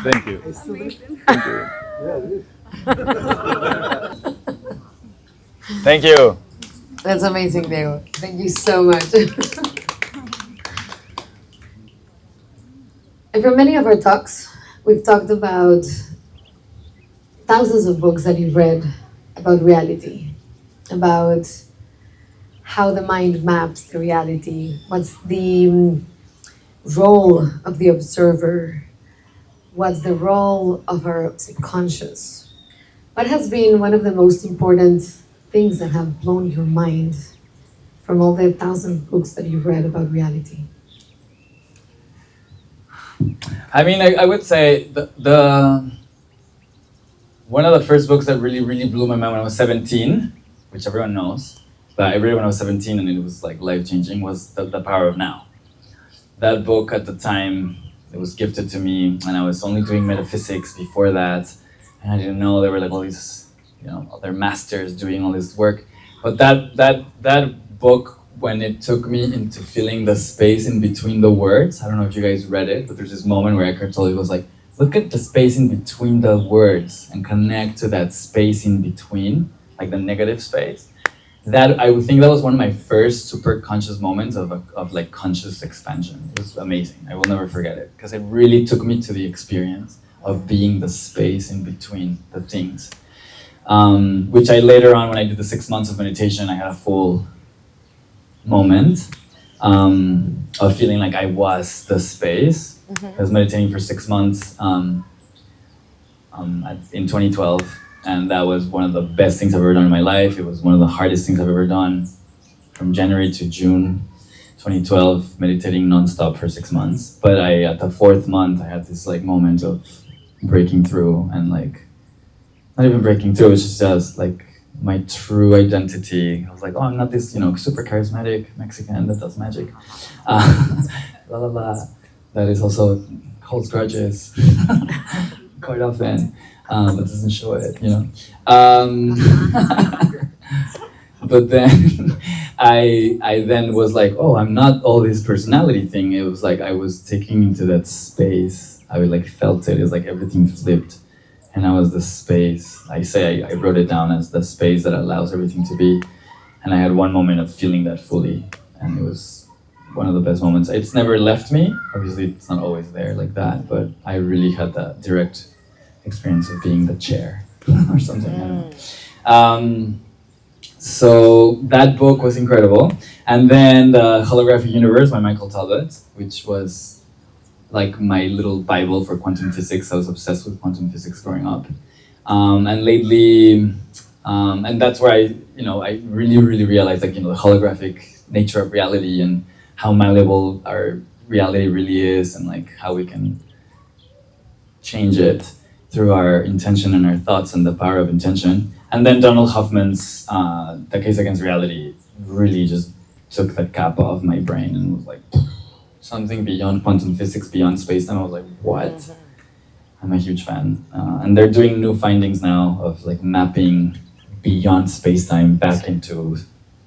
S2: Thank you. Thank you.
S1: That's amazing, Diego. Thank you so much. And for many of our talks, we've talked about thousands of books that you've read about reality, about how the mind maps the reality, what's the role of the observer, what's the role of our subconscious. What has been one of the most important things that have blown your mind from all the 1,000 books that you've read about reality?
S2: I mean, I would say the one of the first books that really blew my mind when I was 17, which everyone knows, but I read it when I was 17 and it was like life-changing, was the Power of Now. That book at the time, it was gifted to me, and I was only doing metaphysics before that, and I didn't know there were like all these, other masters doing all this work. But that book, when it took me into feeling the space in between the words, I don't know if you guys read it, but there's this moment where Eckhart Tolle was like, look at the space in between the words and connect to that space in between, like the negative space. That I would think that was one of my first super conscious moments of like conscious expansion. It was amazing. I will never forget it because it really took me to the experience of being the space in between the things. Which I later on, when I did the 6 months of meditation, I had a full moment of feeling like I was the space. I was meditating for 6 months in 2012. And that was one of the best things I've ever done in my life. It was one of the hardest things I've ever done. From January to June 2012, meditating nonstop for 6 months. But at the 4th month, I had this like moment of breaking through and like, not even breaking through, it was just like my true identity. I was like, oh, I'm not this, super charismatic Mexican that does magic. That is also holds grudges. quite often, but doesn't show it, you know. Um, but then I then was like, oh, I'm not all this personality thing. It was like I was taking into that space. I like felt it. It's like everything flipped, and I was the space. I wrote it down as the space that allows everything to be. And I had one moment of feeling that fully, and it was one of the best moments. It's never left me. Obviously, it's not always there like that, but I really had that direct experience of being the chair or something. I don't know. So that book was incredible. And then The Holographic Universe by Michael Talbot, which was like my little Bible for quantum physics. I was obsessed with quantum physics growing up. And lately, and that's where I really realized, like, the holographic nature of reality and how malleable our reality really is, and like how we can change it through our intention and our thoughts and the power of intention. And then Donald Hoffman's The Case Against Reality really just took the cap off my brain and was like something beyond quantum physics, beyond space-time. I was like, what? I'm a huge fan. And they're doing new findings now of like mapping beyond space-time back into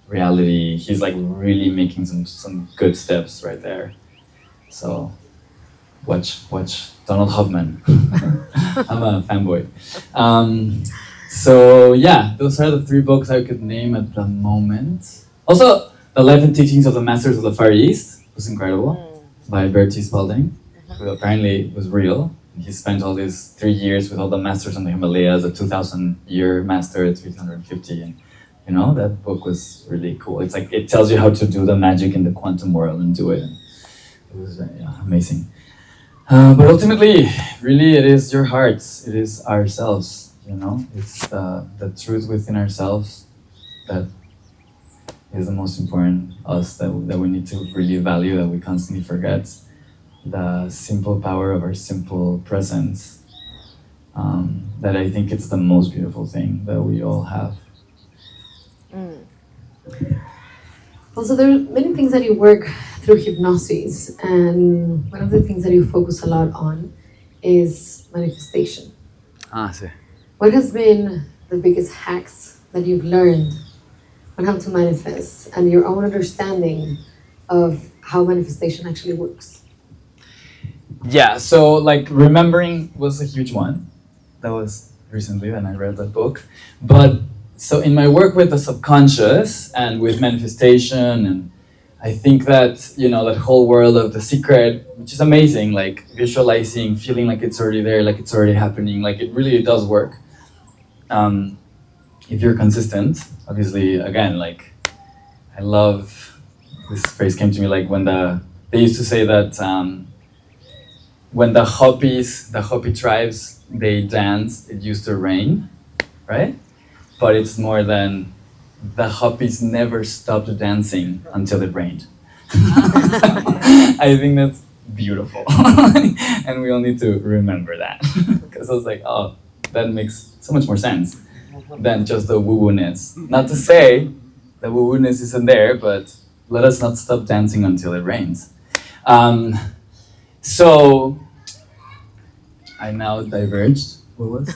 S2: reality. He's like really making some good steps right there. So watch Donald Hoffman. I'm a fanboy. So yeah, those are the 3 books I could name at the moment. Also, The Life and Teachings of the Masters of the Far East was incredible, by Bertie Spalding, who apparently was real. He spent all these 3 years with all the masters on the Himalayas, a 2,000-year master at 350, and that book was really cool. It's like it tells you how to do the magic in the quantum world and do it. And it was amazing. But ultimately, really, it is your hearts. It is ourselves. It's the truth within ourselves that is the most important, us, that we need to really value, that we constantly forget. The simple power of our simple presence, that I think it's the most beautiful thing that we all have.
S1: Also, there are many things that you work through hypnosis, and one of the things that you focus a lot on is manifestation.
S2: Sí.
S1: What has been the biggest hacks that you've learned on how to manifest and your own understanding of how manifestation actually works?
S2: Yeah, so like remembering was a huge one. That was recently when I read that book. But so in my work with the subconscious and with manifestation, and I think that, that whole world of The Secret, which is amazing, like visualizing, feeling like it's already there, like it's already happening, like it really does work. If you're consistent, obviously, again, like I love, this phrase came to me, like they used to say that when the Hopi tribes, they danced, it used to rain, right? But it's more than the Hopis never stopped dancing until it rained. I think that's beautiful. And we all need to remember that. Because I was like, oh, that makes so much more sense than just the woo-woo-ness. Not to say the woo-woo-ness isn't there, but let us not stop dancing until it rains. So I now diverged. What was?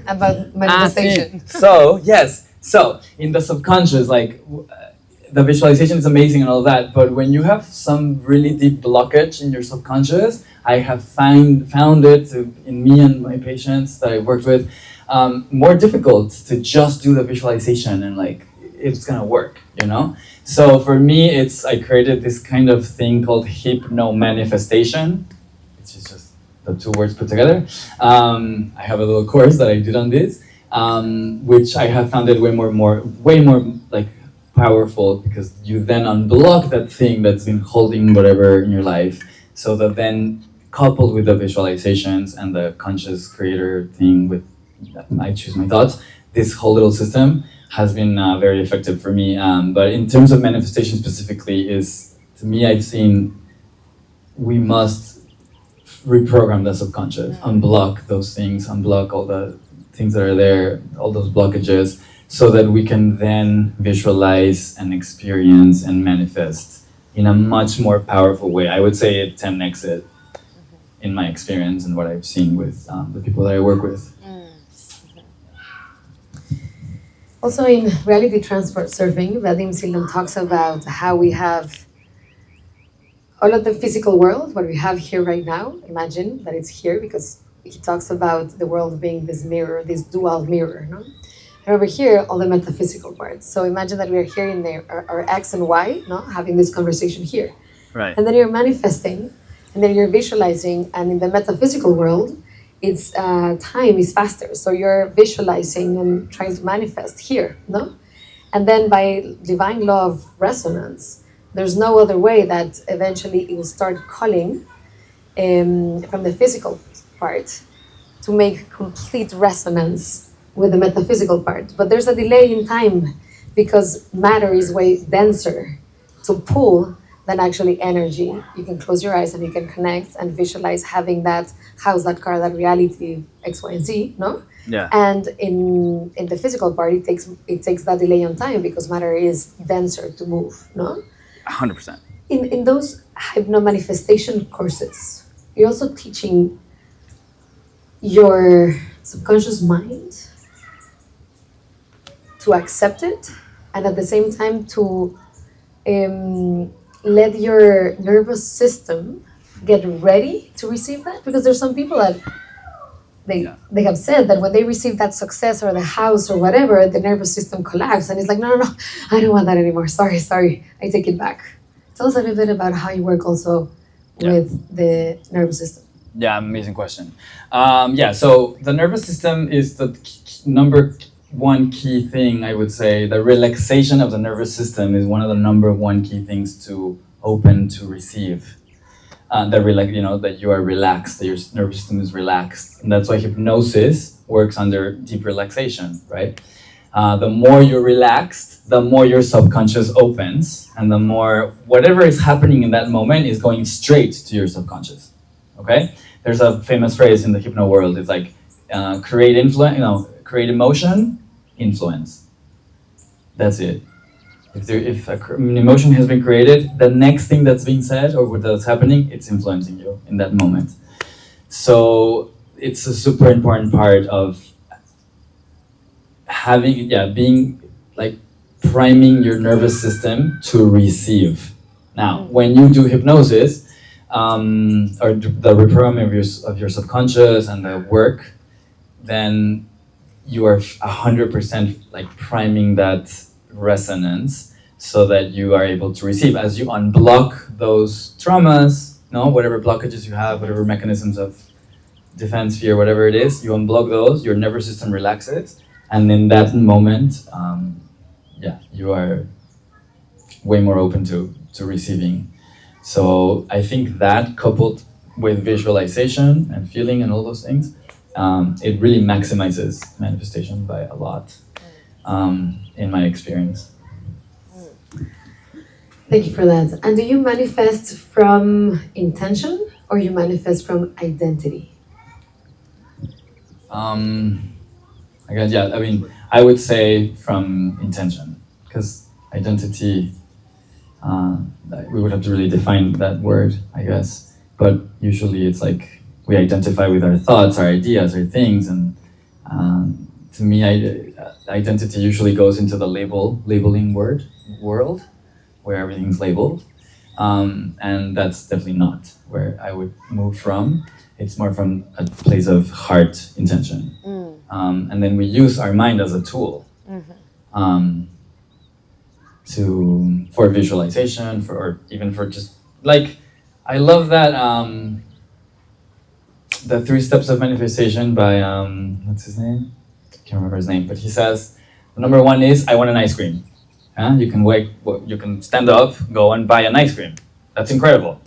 S1: About manifestation.
S2: So in the subconscious, like the visualization is amazing and all that, but when you have some really deep blockage in your subconscious, I have found it in me and my patients that I've worked with, more difficult to just do the visualization and like it's gonna work, So for me, I created this kind of thing called hypno-manifestation, which is just the 2 words put together. I have a little course that I did on this, which I have found it way more like powerful, because you then unblock that thing that's been holding whatever in your life, so that then coupled with the visualizations and the conscious creator thing with I choose my thoughts, this whole little system has been very effective for me. But in terms of manifestation specifically, to me, I've seen we must reprogram the subconscious, unblock those things, unblock all the things that are there, all those blockages, so that we can then visualize and experience and manifest in a much more powerful way. I would say it 10x it in my experience and what I've seen with the people that I work with.
S1: Also in reality transport surfing, Vadim Silon talks about how we have all of the physical world, what we have here right now. Imagine that it's here because he talks about the world being this mirror, this dual mirror, no? And over here, all the metaphysical parts. So imagine that we are here in our X and Y, no, having this conversation here.
S4: Right.
S1: And then you're manifesting, and then you're visualizing, and in the metaphysical world, it's time is faster. So you're visualizing and trying to manifest here, no? And then by divine law of resonance, there's no other way that eventually it will start calling from the physical part to make complete resonance with the metaphysical part. But there's a delay in time because matter is way denser to pull than actually energy. You can close your eyes and you can connect and visualize having that house, that car, that reality, X, Y, and Z, no?
S4: Yeah.
S1: And in the physical part, it takes that delay on time because matter is denser to move, no?
S4: 100%.
S1: In those hypno manifestation courses, you're also teaching your subconscious mind to accept it, and at the same time to let your nervous system get ready to receive that. Because there's some people that they have said that when they receive that success or the house or whatever, the nervous system collapses and it's like, no, I don't want that anymore. Sorry, I take it back. Tell us a little bit about how you work also with the nervous system.
S2: Yeah, amazing question. So the nervous system is the number one key thing, I would say. The relaxation of the nervous system is one of the number one key things to open to receive. That you are relaxed, that your nervous system is relaxed. And that's why hypnosis works under deep relaxation, right? The more you're relaxed, the more your subconscious opens, and the more whatever is happening in that moment is going straight to your subconscious, okay? There's a famous phrase in the hypno world. It's like, create emotion, influence. That's it. If an emotion has been created, the next thing that's being said or that's happening, it's influencing you in that moment. So it's a super important part of being like priming your nervous system to receive. Now, when you do hypnosis, or the reprogramming of your subconscious and the work, then you are 100% like priming that resonance so that you are able to receive. As you unblock those traumas, whatever blockages you have, whatever mechanisms of defense, fear, whatever it is, you unblock those, your nervous system relaxes, and in that moment, you are way more open to receiving. So I think that coupled with visualization and feeling and all those things, it really maximizes manifestation by a lot, in my experience.
S1: Thank you for that. And do you manifest from intention or you manifest from identity?
S2: I would say from intention, because identity, we would have to really define that word, I guess. But usually it's like we identify with our thoughts, our ideas, our things, and to me, identity usually goes into the labeling world, where everything's labeled, and that's definitely not where I would move from. It's more from a place of heart intention, and then we use our mind as a tool for visualization, or even for just like, I love that the 3 steps of manifestation by what's his name? Can't remember his name, but he says number 1 is I want an ice cream. You can stand up, go and buy an ice cream. That's incredible.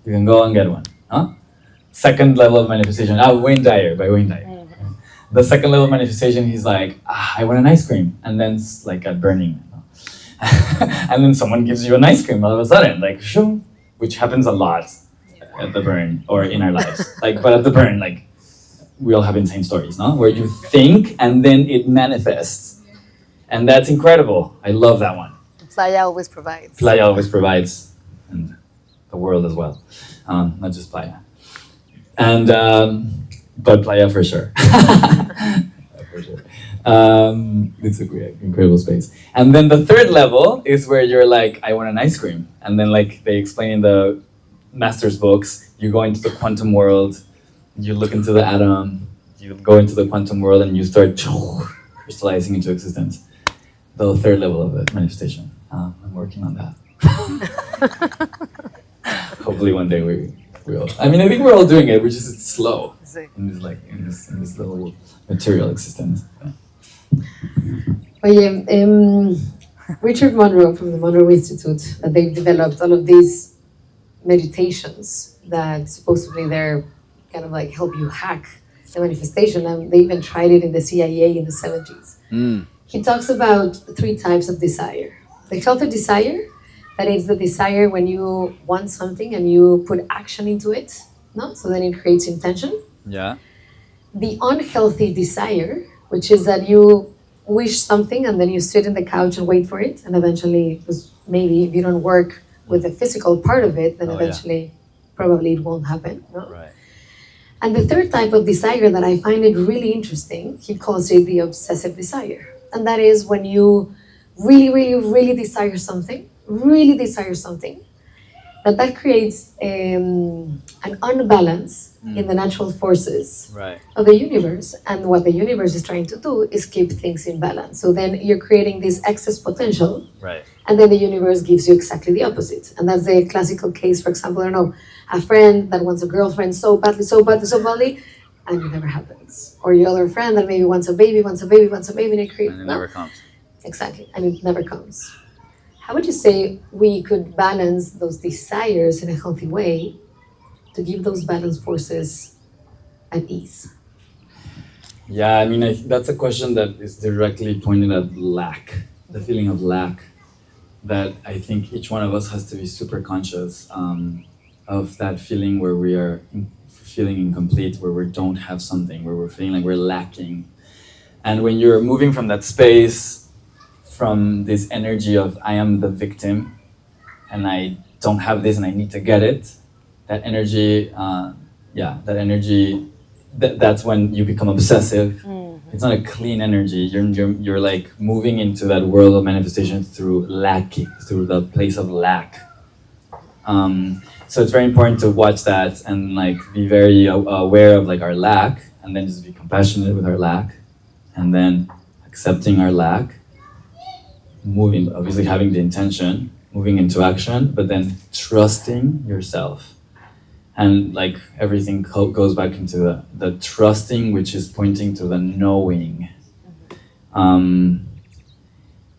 S2: You can go and get one. Second level of manifestation, Wayne Dyer, by Wayne Dyer. The second level of manifestation, he's like, I want an ice cream, and then it's like a burning. And then someone gives you an ice cream all of a sudden, like, shoo, which happens a lot at the burn or in our lives. But at the burn, like, we all have insane stories, no? Where you think and then it manifests. And that's incredible. I love that one.
S1: Playa always provides.
S2: Playa always provides, and the world as well, not just Playa. And but playa for sure. For sure. It's a great, incredible space. And then the third level is where you're like, I want an ice cream. And then like they explain in the master's books, you go into the quantum world, you look into the atom, you go into the quantum world and you start crystallizing into existence. The third level of it, manifestation. I'm working on that. Hopefully one day we will. I mean, I think we're all doing it. We're just slow in this little material existence.
S1: Oye, Richard Monroe from the Monroe Institute, they've developed all of these meditations that supposedly they're kind of like help you hack the manifestation, and they even tried it in the CIA in the 70s. He talks about 3 types of desire. The healthy desire, that is the desire when you want something and you put action into it, no? So then it creates intention.
S2: Yeah.
S1: The unhealthy desire, which is that you wish something and then you sit in the couch and wait for it, and eventually, because maybe if you don't work with the physical part of it, then eventually probably it won't happen. No?
S2: Right.
S1: And the third type of desire that I find it really interesting, he calls it the obsessive desire. And that is when you really desire something, that creates an unbalance in the natural forces of the universe. And what the universe is trying to do is keep things in balance. So then you're creating this excess potential, and then the universe gives you exactly the opposite. And that's the classical case, for example, I don't know, a friend that wants a girlfriend so badly, and it never happens. Or your other friend that maybe wants a baby, and it creates...
S2: And it never comes.
S1: Exactly, and it never comes. How would you say we could balance those desires in a healthy way to give those balanced forces at ease?
S2: Yeah, I mean, that's a question that is directly pointed at lack, the feeling of lack, that I think each one of us has to be super conscious of that feeling where we are feeling incomplete, where we don't have something, where we're feeling like we're lacking. And when you're moving from that space, from this energy of I am the victim and I don't have this and I need to get it, that energy, that's when you become obsessive. It's not a clean energy. You're like moving into that world of manifestation through lacking, through the place of lack. So it's very important to watch that and like be very aware of like our lack, and then just be compassionate with our lack, and then accepting our lack, moving, obviously having the intention, moving into action, but then trusting yourself. And like everything goes back into the trusting, which is pointing to the knowing,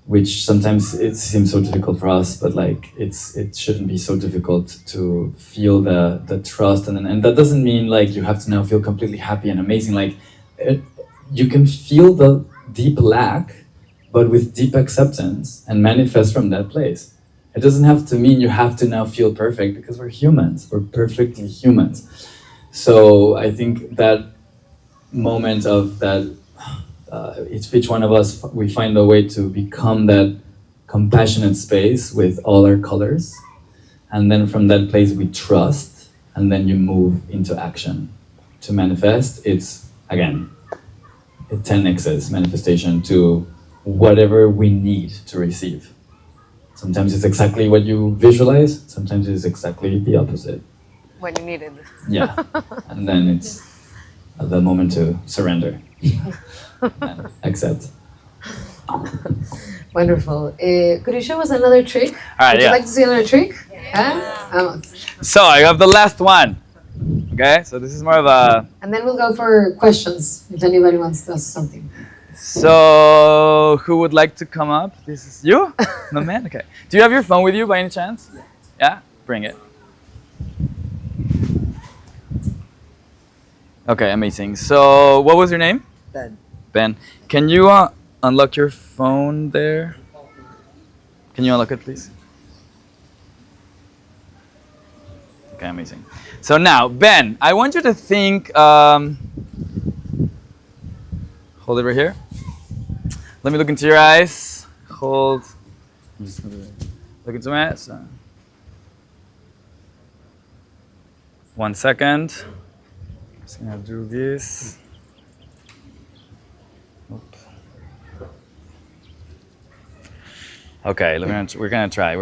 S2: which sometimes it seems so difficult for us, but like it shouldn't be so difficult to feel the trust. And that doesn't mean like you have to now feel completely happy and amazing. Like you can feel the deep lack, but with deep acceptance, and manifest from that place. It doesn't have to mean you have to now feel perfect, because we're humans, we're perfectly humans. So I think that moment of that, each one of us, we find a way to become that compassionate space with all our colors. And then from that place we trust, and then you move into action. To manifest, it's, again, it 10x's manifestation to whatever we need to receive. Sometimes it's exactly what you visualize, sometimes it's exactly the opposite.
S3: When you need it.
S2: Yeah, and then it's the moment to surrender and accept.
S1: Wonderful. Could you show us another trick?
S2: All right,
S1: Would you like to see another trick? Yeah. Vamos.
S2: So I have the last one. Okay, so this is more of a...
S1: And then we'll go for questions, if anybody wants to ask something.
S2: So, who would like to come up? This is you? No, man? Okay. Do you have your phone with you by any chance? Yeah? Bring it. Okay, amazing. So, what was your name?
S4: Ben.
S2: Ben. Can you unlock your phone there? Can you unlock it, please? Okay, amazing. So now, Ben, I want you to think... hold it right here. Let me look into your eyes. Hold. Look into my eyes. 1 second. Just gonna do this. Oop. Okay, we're gonna try.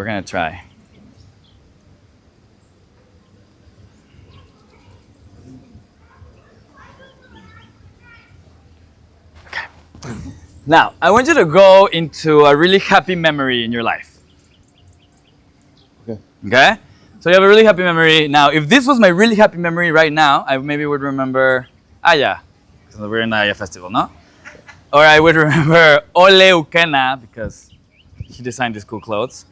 S2: Okay. Now, I want you to go into a really happy memory in your life. Okay? So you have a really happy memory. Now, if this was my really happy memory right now, I maybe would remember AYÁ, because we're in the AYÁ festival, no? Or I would remember Ole Ukena, because he designed these cool clothes,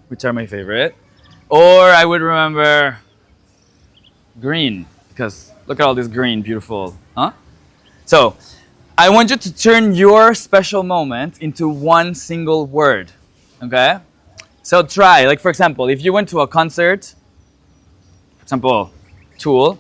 S2: which are my favorite. Or I would remember green, because look at all this green, beautiful, huh? So, I want you to turn your special moment into one single word, okay? So try, like for example, if you went to a concert, for example, Tool,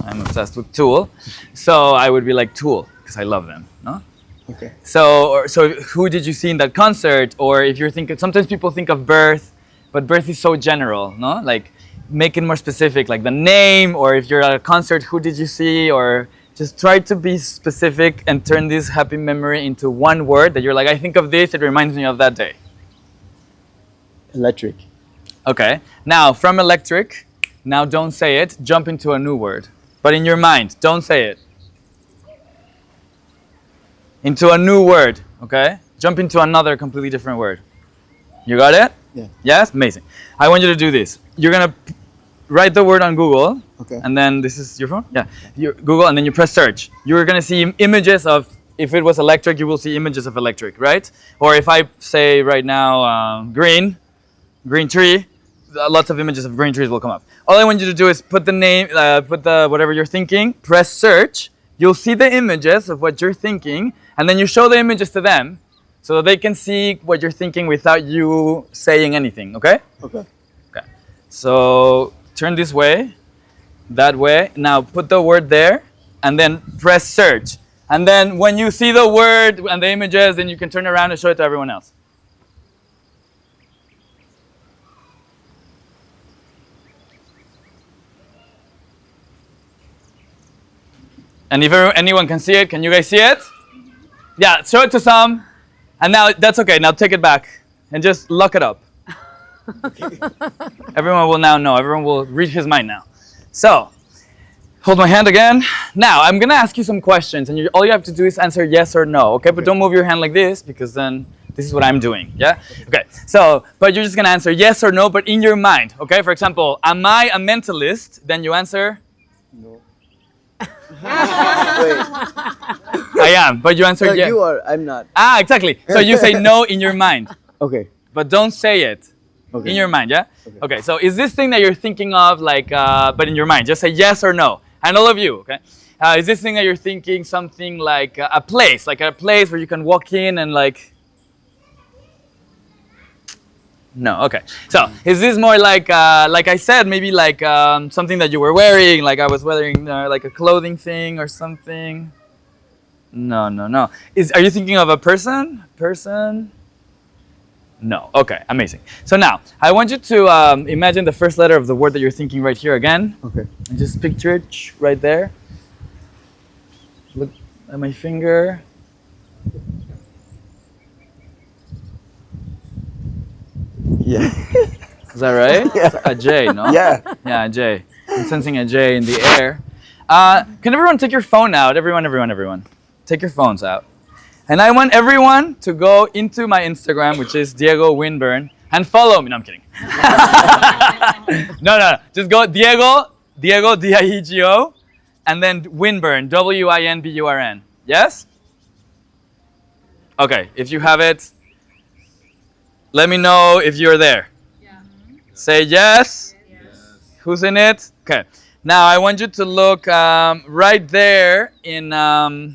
S2: I'm obsessed with Tool, so I would be like Tool, because I love them, no?
S4: Okay.
S2: So who did you see in that concert? Or if you're thinking, sometimes people think of birth, but birth is so general, no? Like, make it more specific, like the name, or if you're at a concert, who did you see? Or just try to be specific and turn this happy memory into one word that you're like, I think of this, it reminds me of that day.
S4: Electric.
S2: Okay, now from electric, now don't say it, jump into a new word. But in your mind, don't say it. Into a new word, okay? Jump into another completely different word. You got it?
S4: Yeah.
S2: Yes? Amazing. I want you to do this. You're gonna write the word on Google,
S4: Okay.
S2: and then this is your phone? Yeah. Google, and then you press search. You're gonna see images of, if it was electric, you will see images of electric, right? Or if I say right now, green tree, lots of images of green trees will come up. All I want you to do is put the name, put the whatever you're thinking, press search. You'll see the images of what you're thinking, and then you show the images to them so that they can see what you're thinking without you saying anything, okay?
S4: Okay.
S2: Okay. So turn this way, that way. Now put the word there, and then press search. And then when you see the word and the images, then you can turn around and show it to everyone else. And if anyone can see it, can you guys see it? Yeah, show it to some. And now, that's okay, now take it back and just lock it up. Everyone will now know, everyone will read his mind now. So, hold my hand again. Now, I'm gonna ask you some questions, and all you have to do is answer yes or no, okay? But don't move your hand like this, because then this is what I'm doing, yeah? Okay, so, but you're just gonna answer yes or no, but in your mind, okay? For example, am I a mentalist? Then you answer?
S4: No. Wait.
S2: I am, but you answer
S4: No,
S2: yes.
S4: you are. I'm not.
S2: Ah, exactly. So you say no in your mind,
S4: Okay.
S2: but don't say it.
S4: Okay.
S2: In your mind, yeah?
S4: Okay.
S2: Okay, so is this thing that you're thinking of, like, but in your mind, just say yes or no. And all of you, okay? Is this thing that you're thinking something like a place where you can walk in and like... No, okay. So, is this more like I said, maybe like something that you were wearing, like I was wearing like a clothing thing or something? No. Are you thinking of a person? No. Okay, amazing. So now, I want you to imagine the first letter of the word that you're thinking right here again.
S4: Okay.
S2: And just picture it right there. Look at my finger.
S4: Yeah.
S2: Is that right?
S4: Yeah.
S2: A J, no?
S4: Yeah.
S2: Yeah, a J. I'm sensing a J in the air. Can everyone take your phone out? Everyone. Take your phones out. And I want everyone to go into my Instagram, which is Diego Winburn, and follow me. No, I'm kidding. No. Just go Diego, D-I-E-G-O, and then Winburn, W-I-N-B-U-R-N. Yes? Okay, if you have it, let me know if you're there. Yeah. Say yes. Yes. Who's in it? Okay. Now I want you to look right there in my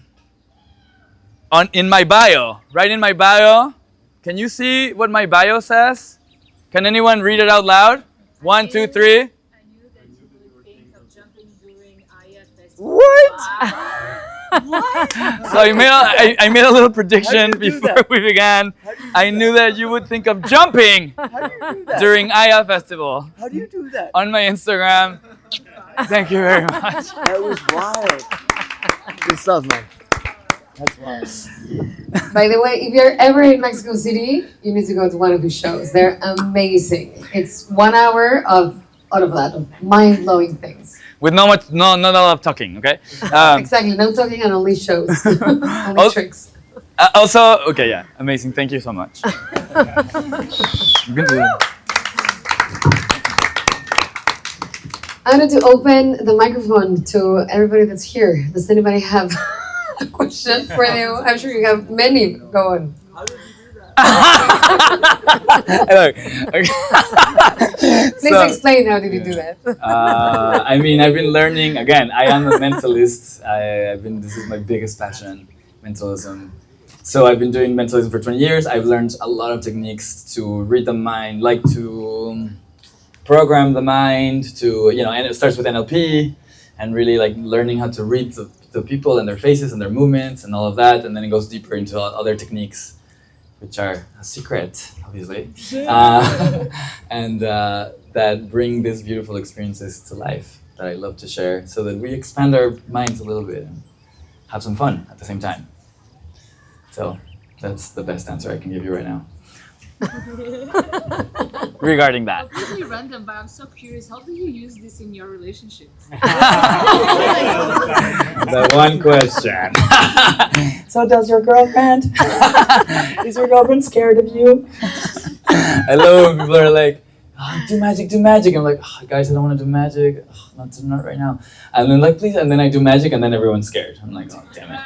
S2: bio. Right in my bio. Can you see what my bio says? Can anyone read it out loud? 1, 2, 3.
S3: I knew that you would think of jumping during AYÁ Festival.
S4: What?
S3: What?
S2: So I made a little prediction
S4: How do you do
S2: before
S4: that?
S2: we began.
S4: How do you do
S2: I knew that you would think of jumping
S4: How do you do that?
S2: during AYÁ Festival
S4: How do you do that?
S2: on my Instagram.
S5: Thank you very much.
S4: That was wild. Good stuff, man. That's wild.
S1: By the way, if you're ever in Mexico City, you need to go to one of his shows. They're amazing. It's 1 hour of all of that, of mind-blowing things.
S5: With not a lot of talking, okay?
S1: Exactly, no talking and only shows, only
S5: Oh.
S1: tricks.
S5: Also, okay, yeah, amazing. Thank you so much.
S1: I wanted to open the microphone to everybody that's here. Does anybody have a question for you? I'm sure you have many. Go on.
S5: Look, okay.
S1: Please explain how did you do that?
S2: I mean, I've been learning, again, I am a mentalist. This is my biggest passion, mentalism. So I've been doing mentalism for 20 years. I've learned a lot of techniques to read the mind, like to program the mind, and it starts with NLP and really like learning how to read the people and their faces and their movements and all of that. And then it goes deeper into other techniques, which are a secret, obviously, and that bring these beautiful experiences to life that I love to share so that we expand our minds a little bit and have some fun at the same time. So that's the best answer I can give you right now.
S5: Regarding that.
S3: Completely random, but I'm so curious. How do you use this in your relationships?
S2: The one question. So does your girlfriend? Is your girlfriend scared of you? I love when people are like, oh, do magic. I'm like, oh, guys, I don't want to do magic. Oh, not right now. And then like, please, and then I do magic and then everyone's scared. I'm like, oh, damn it.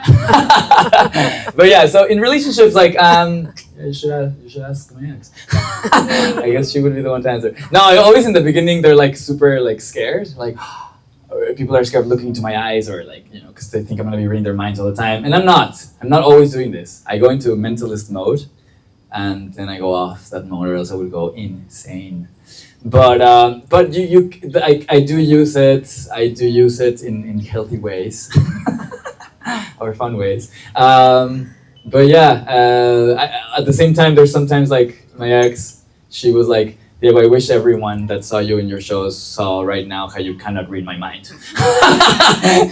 S2: But yeah, so in relationships, like, you should ask my ex. I guess she would be the one to answer. No, always in the beginning, they're like super like scared. Like, people are scared of looking into my eyes or like, because they think I'm going to be reading their minds all the time. And I'm not always doing this. I go into a mentalist mode and then I go off that mode or else I would go insane. But I do use it. I do use it in healthy ways or fun ways. But yeah, at the same time, there's sometimes like my ex, she was like, Diego, I wish everyone that saw you in your shows saw right now how you cannot read my mind.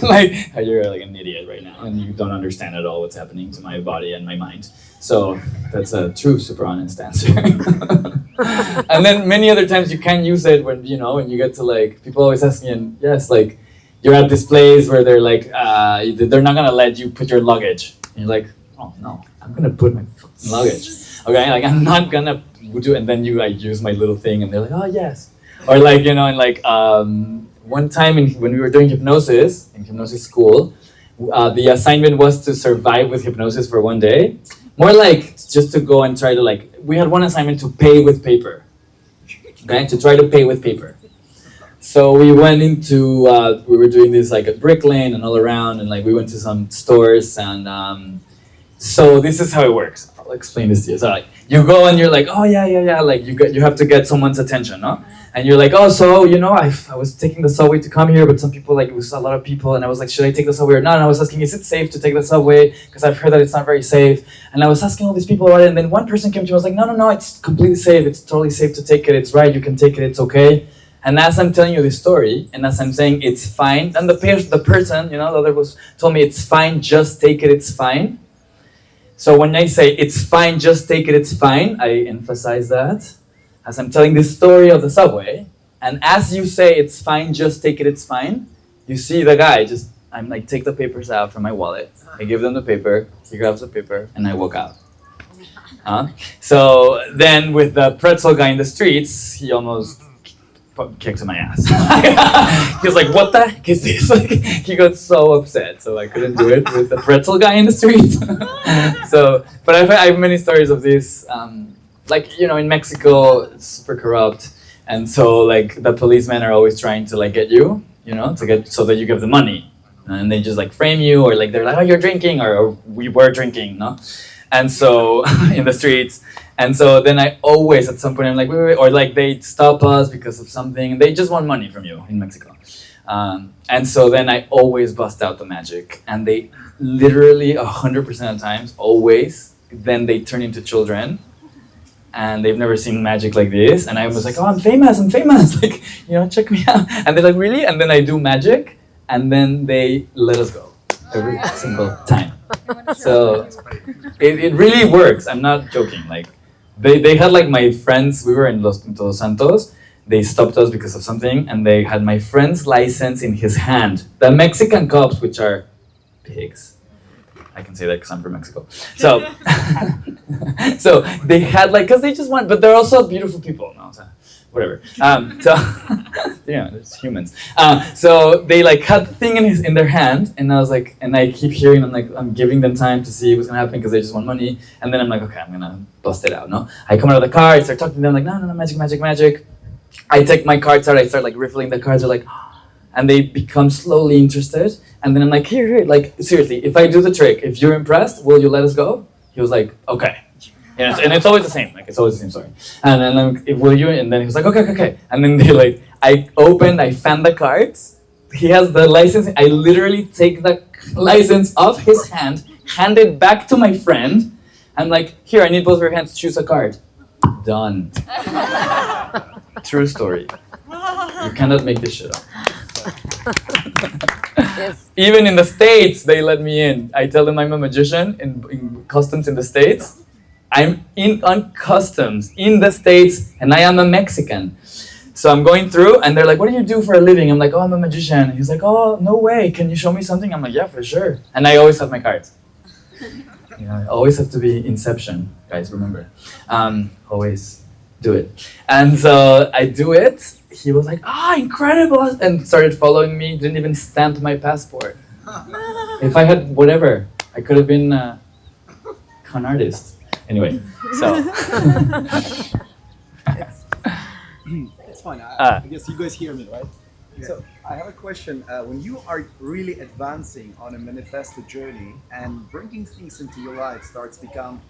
S2: Like how you're like an idiot right now and you don't understand at all what's happening to my body and my mind. So that's a true super honest answer. And then many other times you can use it when you get to like, people always ask me, and yes, like you're at this place where they're like, they're not gonna let you put your luggage. And you're like, oh no, I'm gonna put my fucking luggage. Okay, like I'm not gonna do, and then I use my little thing and they're like, oh yes. Or like, and like one time when we were doing hypnosis, in hypnosis school, the assignment was to survive with hypnosis for 1 day. More like just to go and try to like, we had one assignment to pay with paper. Okay, to try to pay with paper. So we went into, we were doing this like at Brick Lane and all around, and like we went to some stores, and so this is how it works. I'll explain this to you. So like, you go and you're like, oh yeah, like you have to get someone's attention, no? And you're like, oh, so I was taking the subway to come here, but some people like, it was a lot of people, and I was like, should I take the subway or not? And I was asking, is it safe to take the subway? Because I've heard that it's not very safe. And I was asking all these people about it, and then one person came to me, I was like, no, it's completely safe. It's totally safe to take it. It's right. You can take it. It's okay. And as I'm telling you this story, and as I'm saying it's fine, and the person, the other was told me it's fine, just take it. It's fine. So when I say it's fine, just take it. It's fine, I emphasize that. As I'm telling this story of the subway, and as you say it's fine, just take it, it's fine, you see the guy I'm like, take the papers out from my wallet. I give them the paper, he grabs the paper, and I walk out. So then with the pretzel guy in the streets, he almost kicked my ass. He was like, what the heck is this? Like, he got so upset, so I couldn't do it with the pretzel guy in the street. So, but I have many stories of this. Like, in Mexico, it's super corrupt. And so, like, the policemen are always trying to, like, get you, so that you give them money. And they just, like, frame you, or, like, they're like, oh, you're drinking, or we were drinking, no? And so, in the streets. And so then I always, at some point, I'm like, wait, or, like, they stop us because of something, and they just want money from you in Mexico. And so then I always bust out the magic. And they literally, 100% of the times, always, then they turn into children. and they've never seen magic like this. And I was like, oh, I'm famous, like, check me out. And they're like, really? And then I do magic, and then they let us go every single time. So it really works. I'm not joking. Like, they had like my friends. We were in Los Santos. They stopped us because of something, and they had my friend's license in his hand. The Mexican cops, which are pigs. I can say that because I'm from Mexico. So, so they had like, because they just want, but they're also beautiful people. No, so whatever. It's humans. So they like had the thing in their hand, and I was like, and I keep hearing them like, I'm giving them time to see what's gonna happen because they just want money. And then I'm like, okay, I'm gonna bust it out. No, I come out of the car, I start talking to them like, no, magic. I take my cards out, I start like riffling the cards. They're like, and they become slowly interested. And then I'm like, here, like, seriously, if I do the trick, if you're impressed, will you let us go? He was like, okay. And it's always the same, like, it's always the same story. And then I'm like, will you? And then he was like, okay. And then they like, I fan the cards. He has the license. I literally take the license off his hand, hand it back to my friend. I'm like, here, I need both of your hands to choose a card. Done. True story. You cannot make this shit up.
S1: Yes.
S2: Even in the States, they let me in. I tell them I'm a magician in customs in the States. I'm on customs in the States, and I am a Mexican. So I'm going through, and they're like, what do you do for a living? I'm like, oh, I'm a magician. He's like, oh, no way. Can you show me something? I'm like, yeah, for sure. And I always have my cards. I always have to be Inception, guys, remember. Always do it. And so I do it. He was like, incredible, and started following me, didn't even stamp my passport. If I had whatever, I could have been a con artist. Anyway, so.
S6: It's fine, I guess you guys hear me, right?
S4: Yeah.
S6: So I have a question. When you are really advancing on a manifesto journey and bringing things into your life starts to become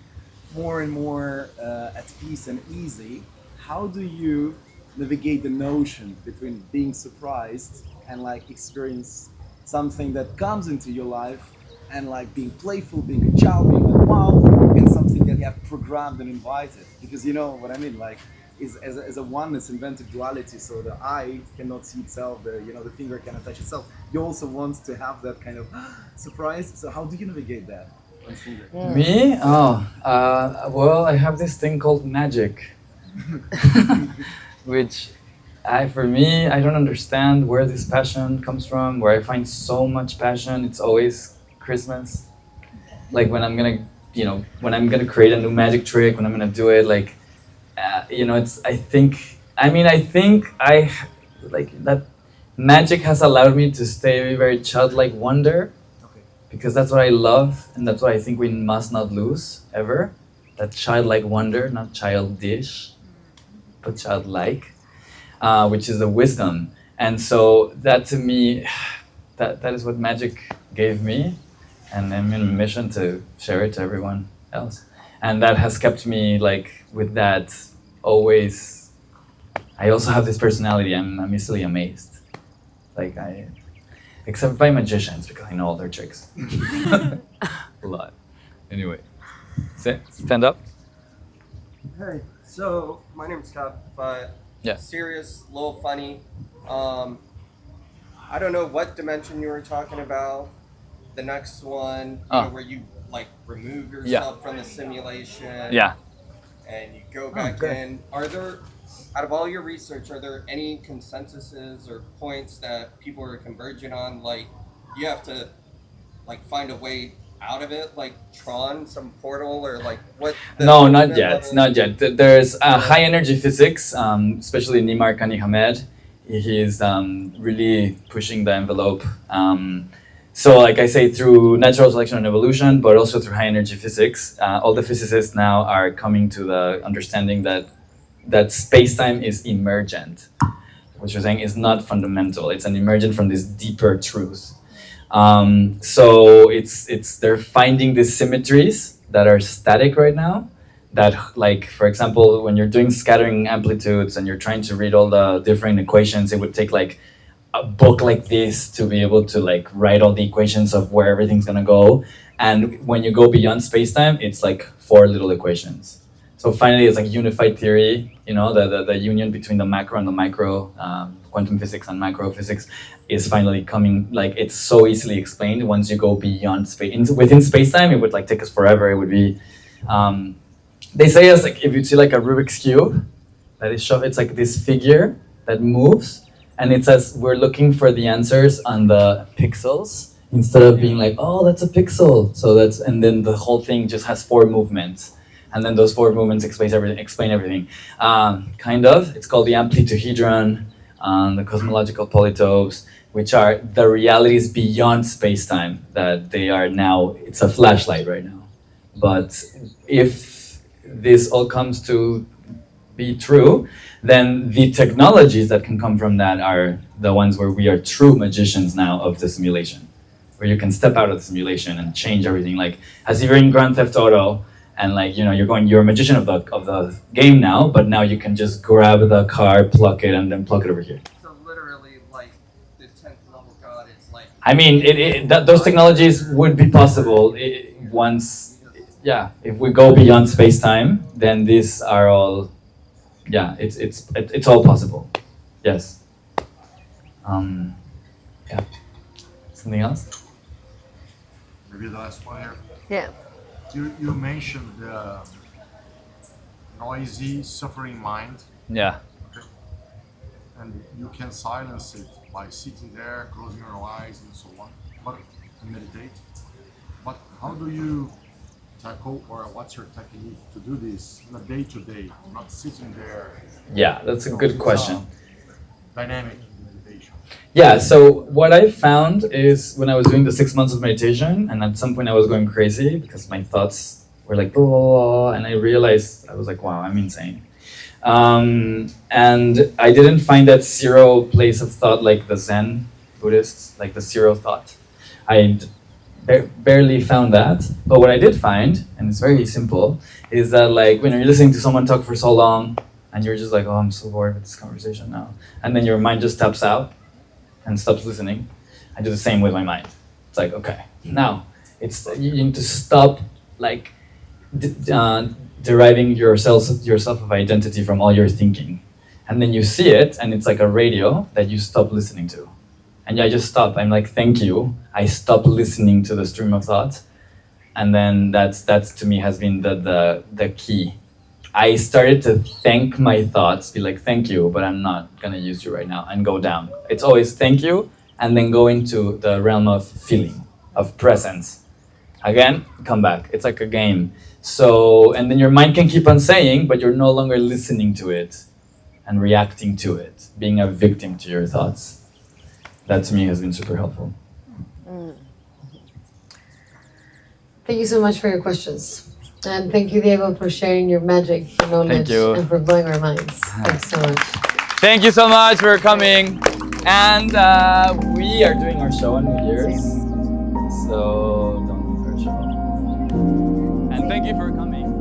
S6: more and more at peace and easy, how do you navigate the notion between being surprised and like experience something that comes into your life and like being playful, being a child, being like wow, and something that you have programmed and invited? Because you know what I mean, like is as a oneness invented duality, so the eye cannot see itself, the finger cannot touch itself. You also want to have that kind of surprise. So how do you navigate that?
S2: Me? Well, I have this thing called magic. Which for me, I don't understand where this passion comes from, where I find so much passion. It's always Christmas. Like when I'm gonna create a new magic trick, when I'm gonna do it, like, I think that magic has allowed me to stay very childlike wonder, because that's what I love, and that's what I think we must not lose, ever. That childlike wonder, not childish, but childlike, which is the wisdom. And so that to me, that is what magic gave me, and I'm in a mission to share it to everyone else. And that has kept me like with that always. I also have this personality, I'm easily amazed. Like except by magicians, because I know all their tricks. A lot. Anyway, stand up.
S7: Hey, so my name's Cap, but
S2: Yeah.
S7: serious, a little funny. I don't know what dimension you were talking about. The next one, where you like remove yourself from the simulation.
S5: Yeah.
S7: And you go back in. Are there, out of all your research, are there any consensuses or points that people are converging on? Like, you have to like find a way out of it, like Tron, some portal, or like what?
S2: No, not yet. There's high energy physics, especially Nimar Kani-Hamed. He's really pushing the envelope. So like I say, through natural selection and evolution, but also through high energy physics, all the physicists now are coming to the understanding that space-time is emergent, which you're saying is not fundamental. It's an emergent from this deeper truth. So they're finding these symmetries that are static right now, that like, for example, when you're doing scattering amplitudes and you're trying to read all the different equations, it would take like a book like this to be able to like write all the equations of where everything's gonna go. And when you go beyond space-time, it's like 4 little equations. So finally, it's like unified theory, you know, the union between the macro and the micro, quantum physics and macro physics is finally coming, like it's so easily explained once you go beyond space. Within space-time, it would like take us forever. It would be, they say it's like, if you see like a Rubik's Cube, that is it's like this figure that moves, and it says we're looking for the answers on the pixels, instead of being like, oh, that's a pixel. So that's, and then the whole thing just has 4 movements. And then those 4 movements explain everything. Kind of. It's called the amplituhedron, the cosmological polytopes, which are the realities beyond space-time that they are now. It's a flashlight right now. But if this all comes to be true, then the technologies that can come from that are the ones where we are true magicians now of the simulation, where you can step out of the simulation and change everything. Like as if you're in Grand Theft Auto, and like, you know, you're a magician of the game now, but now you can just grab the car, pluck it, and then pluck it over here.
S7: So literally, like the 10th level god is like.
S2: I mean, those technologies would be possible once, yeah. If we go beyond space-time, then these are all, yeah. It's all possible. Yes. Yeah. Something else?
S8: Maybe the last one here.
S1: Yeah.
S8: You mentioned the noisy, suffering mind,
S5: Yeah.
S8: and you can silence it by sitting there, closing your eyes, and so on, but to meditate. But how do you tackle, or what's your technique to do this in a day-to-day, not sitting there?
S2: Yeah, that's a good question.
S8: Dynamic meditation.
S2: Yeah, so what I found is when I was doing the 6 months of meditation, and at some point I was going crazy because my thoughts were like, blah, blah, blah, and I realized, I was like, wow, I'm insane. And I didn't find that zero place of thought like the Zen Buddhists, like the zero thought. I barely found that. But what I did find, and it's very simple, is that like when you're listening to someone talk for so long, and you're just like, oh, I'm so bored with this conversation now. And then your mind just taps out and stops listening. I do the same with my mind. It's like, okay, now you need to stop like deriving your self of identity from all your thinking. And then you see it, and it's like a radio that you stop listening to. And I just stop. I'm like, thank you. I stop listening to the stream of thought. And then that's to me has been the key. I started to thank my thoughts, be like, thank you, but I'm not gonna use you right now, and go down. It's always thank you, and then go into the realm of feeling, of presence. Again, come back. It's like a game. So, and then your mind can keep on saying, but you're no longer listening to it and reacting to it, being a victim to your thoughts. That to me has been super helpful.
S1: Thank you so much for your questions. And thank you, Diego, for sharing your magic, your knowledge,
S5: Thank you.
S1: and for blowing our minds. Thanks so much.
S5: Thank you so much for coming. And
S2: We are doing our show on New Year's, so don't miss our show.
S5: and thank you for coming.